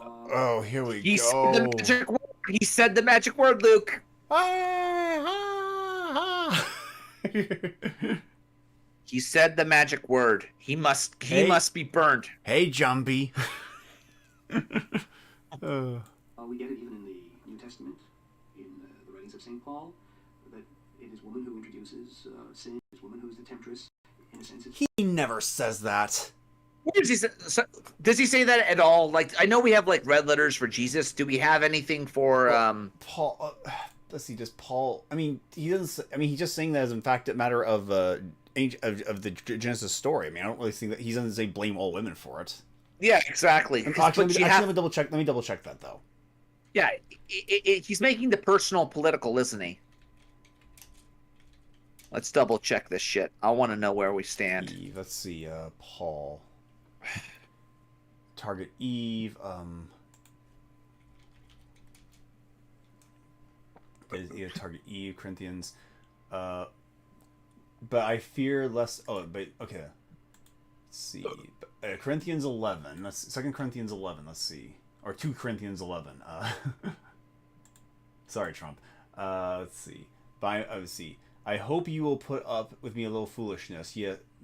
Oh, here we He go. said the magic word. He said the magic word, Luke. He said the magic word. He must be burned. Hey, Jumpy. We get it even in the New Testament, in the writings of St. Paul, that it is woman who introduces sin, it's woman who is the temptress. In a sense, it's... He never says that. Where does he say, does he say that at all? Like, I know we have like red letters for Jesus. Do we have anything for Paul? Let's see, just Paul. I mean, he doesn't. I mean, he's just saying that as in fact a matter of the Genesis story. I mean, I don't really think that he doesn't say blame all women for it. Yeah, exactly. Actually, let me double check. Let me double check that though. Yeah, he's making the personal political, isn't he? Let's double check this shit. I want to know where we stand. Eve, let's see, Paul. Target Eve. Target Eve, Corinthians. But I fear less. Oh, but okay. Let's see. Corinthians 11. That's 2 Corinthians 11. Let's see, or 2 Corinthians 11. Sorry, Trump. Let's see. Let's see. I hope you will put up with me a little foolishness.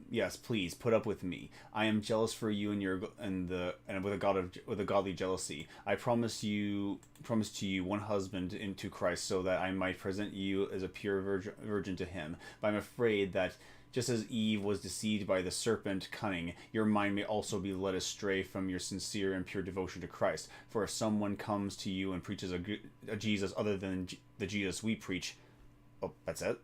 Yes, please put up with me. I am jealous for you and with a godly jealousy. I promise to you one husband into Christ, so that I might present you as a pure virgin to him. But I'm afraid that just as Eve was deceived by the serpent cunning, your mind may also be led astray from your sincere and pure devotion to Christ. For if someone comes to you and preaches a Jesus other than the Jesus we preach, oh, that's it?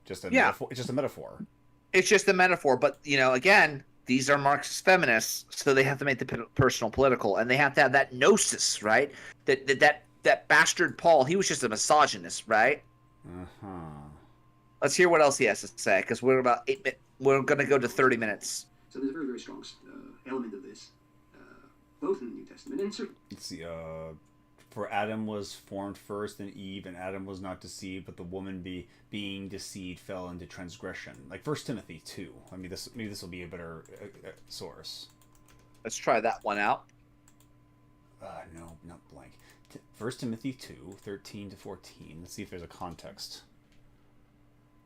Metaphor? It's just a metaphor. It's just a metaphor, but, again, these are Marxist feminists, so they have to make the personal political, and they have to have that gnosis, right? That bastard Paul, he was just a misogynist, right? Uh-huh. Let's hear what else he has to say, because we're about 8 minutes. We're going to go to 30 minutes. So there's a very, very strong element of this, both in the New Testament and certainly. Let's see. For Adam was formed first, then Eve, and Adam was not deceived, but the woman being deceived fell into transgression. Like 1 Timothy 2. I mean, maybe this will be a better source. Let's try that one out. No, not blank. 1 Timothy 2, 13 to 14. Let's see if there's a context.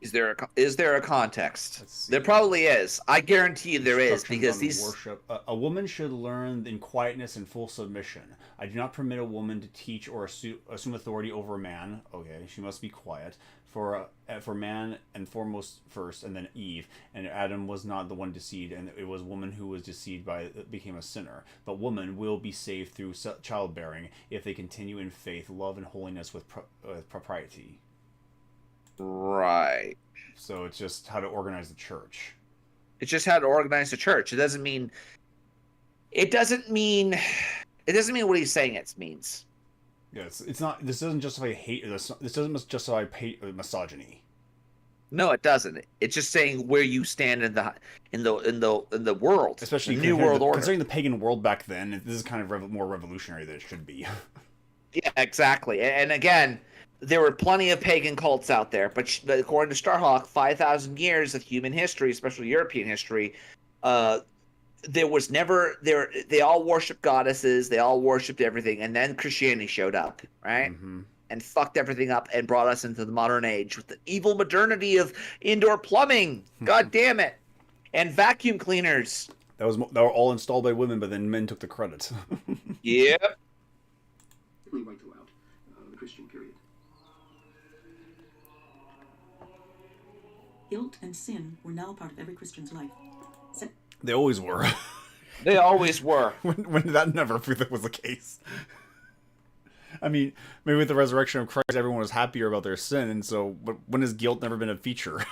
Is there a context? There probably is. I guarantee you there is, because these worship. A woman should learn in quietness and full submission. I do not permit a woman to teach or assume authority over a man. Okay, she must be quiet. For man and foremost first, and then Eve, and Adam was not the one deceived, and it was woman who was deceived became a sinner. But woman will be saved through childbearing if they continue in faith, love, and holiness with propriety. Right. So it's just how to organize the church. It's just how to organize the church. It doesn't mean what he's saying it means. Yeah, it's not. This doesn't justify hate. This doesn't justify misogyny. No, it doesn't. It's just saying where you stand in the world, especially the new world order. Considering the pagan world back then, this is kind of more revolutionary than it should be. Yeah, exactly. And again, there were plenty of pagan cults out there, but according to Starhawk, 5,000 years of human history, especially European history, there was never there. They all worshipped goddesses. They all worshipped everything, and then Christianity showed up, right? Mm-hmm. And fucked everything up and brought us into the modern age with the evil modernity of indoor plumbing. God damn it! And vacuum cleaners. They were all installed by women, but then men took the credit. Yep. Right throughout the Christian period. Guilt and sin were now part of every Christian's life. They always were. They always were. when did that never prove that was the case? I mean, maybe with the resurrection of Christ, everyone was happier about their sin, and so, but when has guilt never been a feature?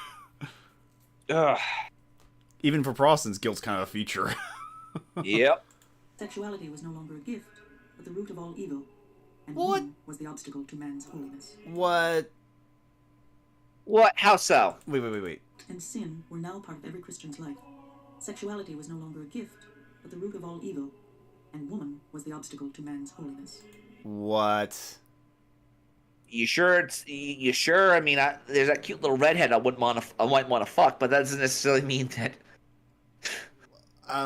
Even for Protestants, guilt's kind of a feature. Yep. Sexuality was no longer a gift, but the root of all evil, and woman was the obstacle to man's holiness. What? How so? Wait. And sin were now part of every Christian's life. Sexuality was no longer a gift, but the root of all evil, and woman was the obstacle to man's holiness. What? You sure? You sure? I mean, there's that cute little redhead I might want to fuck, but that doesn't necessarily mean that.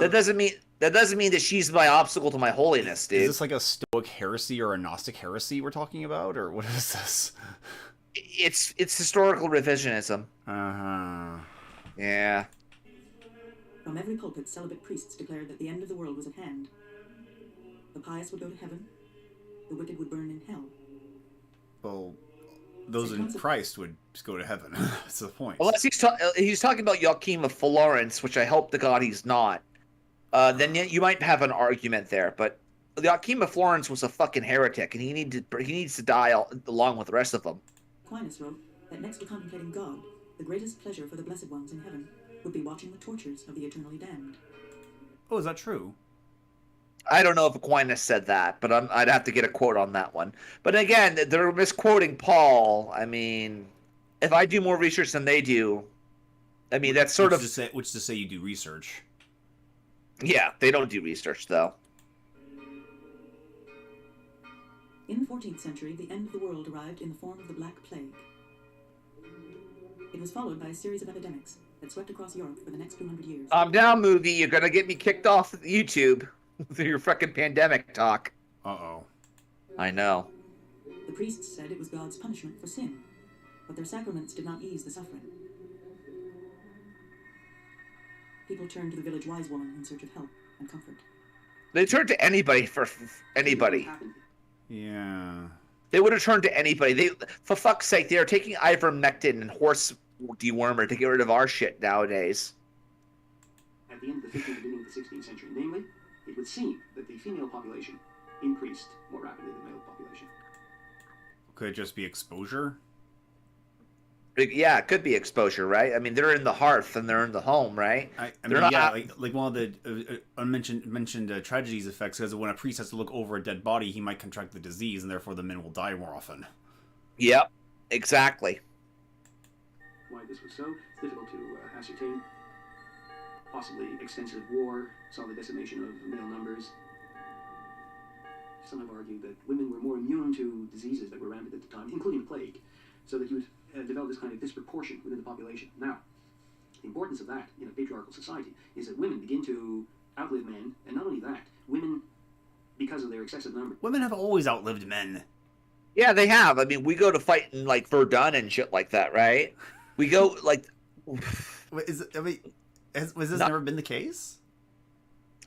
That doesn't mean that she's my obstacle to my holiness, dude. Is this like a Stoic heresy or a Gnostic heresy we're talking about, or what is this? It's historical revisionism. Yeah. From every pulpit, celibate priests declared that the end of the world was at hand. The pious would go to heaven. The wicked would burn in hell. Well, those in Christ would just go to heaven. That's the point. Well, he's talking about Joachim of Florence, which I hope to God he's not. Then you might have an argument there, but Joachim of Florence was a fucking heretic, and he needs to die along with the rest of them. Aquinas wrote that next to contemplating God, the greatest pleasure for the blessed ones in heaven would be watching the tortures of the eternally damned. Oh, is that true? I don't know if Aquinas said that, but I'd have to get a quote on that one. But again, they're misquoting Paul. I mean, if I do more research than they do, I mean, that's sort of... Which is to say you do research. Yeah, they don't do research, though. In the 14th century, the end of the world arrived in the form of the Black Plague. It was followed by a series of epidemics that swept across Europe for the next 200 years. I'm down, movie. You're gonna get me kicked off of YouTube through your fucking pandemic talk. Uh-oh. I know. The priests said it was God's punishment for sin, but their sacraments did not ease the suffering. People turned to the village wise woman in search of help and comfort. They turned to anybody for anybody. Yeah. They would have turned to anybody. They, for fuck's sake, they are taking ivermectin and horse dewormer to get rid of our shit nowadays. At the end of the 15th, beginning of the 16th century, namely, it would seem that the female population increased more rapidly than the male population. Could it just be exposure? Yeah, it could be exposure, right? I mean, they're in the hearth and they're in the home, right? I mean, yeah, like one of the mentioned tragedies effects, because when a priest has to look over a dead body, he might contract the disease, and therefore the men will die more often. Yep, exactly. Why this was so, it's difficult to ascertain. Possibly extensive war saw the decimation of male numbers. Some have argued that women were more immune to diseases that were rampant at the time, including the plague, so that you would develop this kind of disproportion within the population. Now, the importance of that in a patriarchal society is that women begin to outlive men, and not only that, women, because of their excessive number... Women have always outlived men. Yeah, they have. I mean, we go to fight in, like, Verdun and shit like that, right? We go, like... Was this never been the case?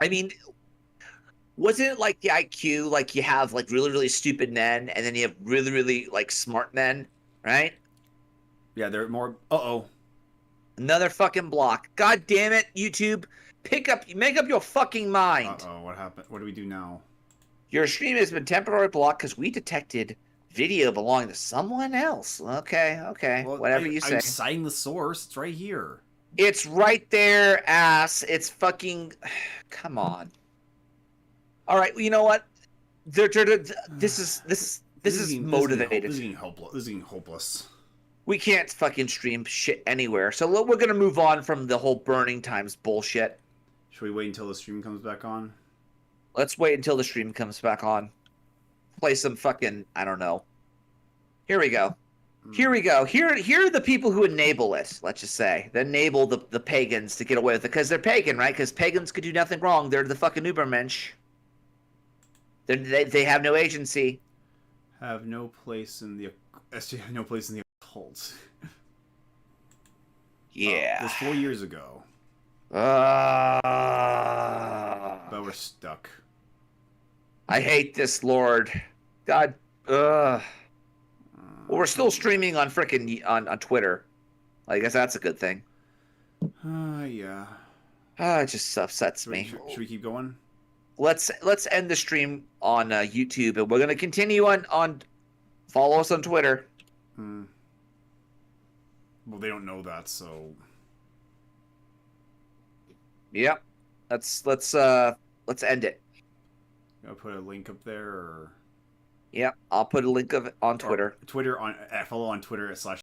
I mean, wasn't it like the IQ, like you have, like, really, really stupid men, and then you have really, really, like, smart men, right? Yeah, they're more... Uh-oh. Another fucking block. God damn it, YouTube. Make up your fucking mind. Uh-oh, what happened? What do we do now? Your stream has been temporarily blocked because we detected video belonging to someone else. Okay, Well, whatever you say. I'm citing the source. It's right here. It's right there, ass. It's fucking... Come on. All right, you know what? This is motivated. This is getting hopeless. We can't fucking stream shit anywhere. So we're going to move on from the whole burning times bullshit. Should we wait until the stream comes back on? Let's wait until the stream comes back on. Play some fucking, I don't know. Here we go. Here we go. Here are the people who enable it, let's just say. They enable the pagans to get away with it. Because they're pagan, right? Because pagans could do nothing wrong. They're the fucking Ubermensch. They have no agency. Have no place in the occult. Yeah. It was 4 years ago. But we're stuck. I hate this, Lord. God. Well, we're still streaming on frickin' on Twitter. I guess that's a good thing. Yeah. It just upsets me. Should we keep going? Let's end the stream on YouTube, and we're gonna continue on. Follow us on Twitter. Well, they don't know that, so. Yep. Let's end it. I'll put a link up there, or. Yep, I'll put a link of it on Twitter. Follow on Twitter /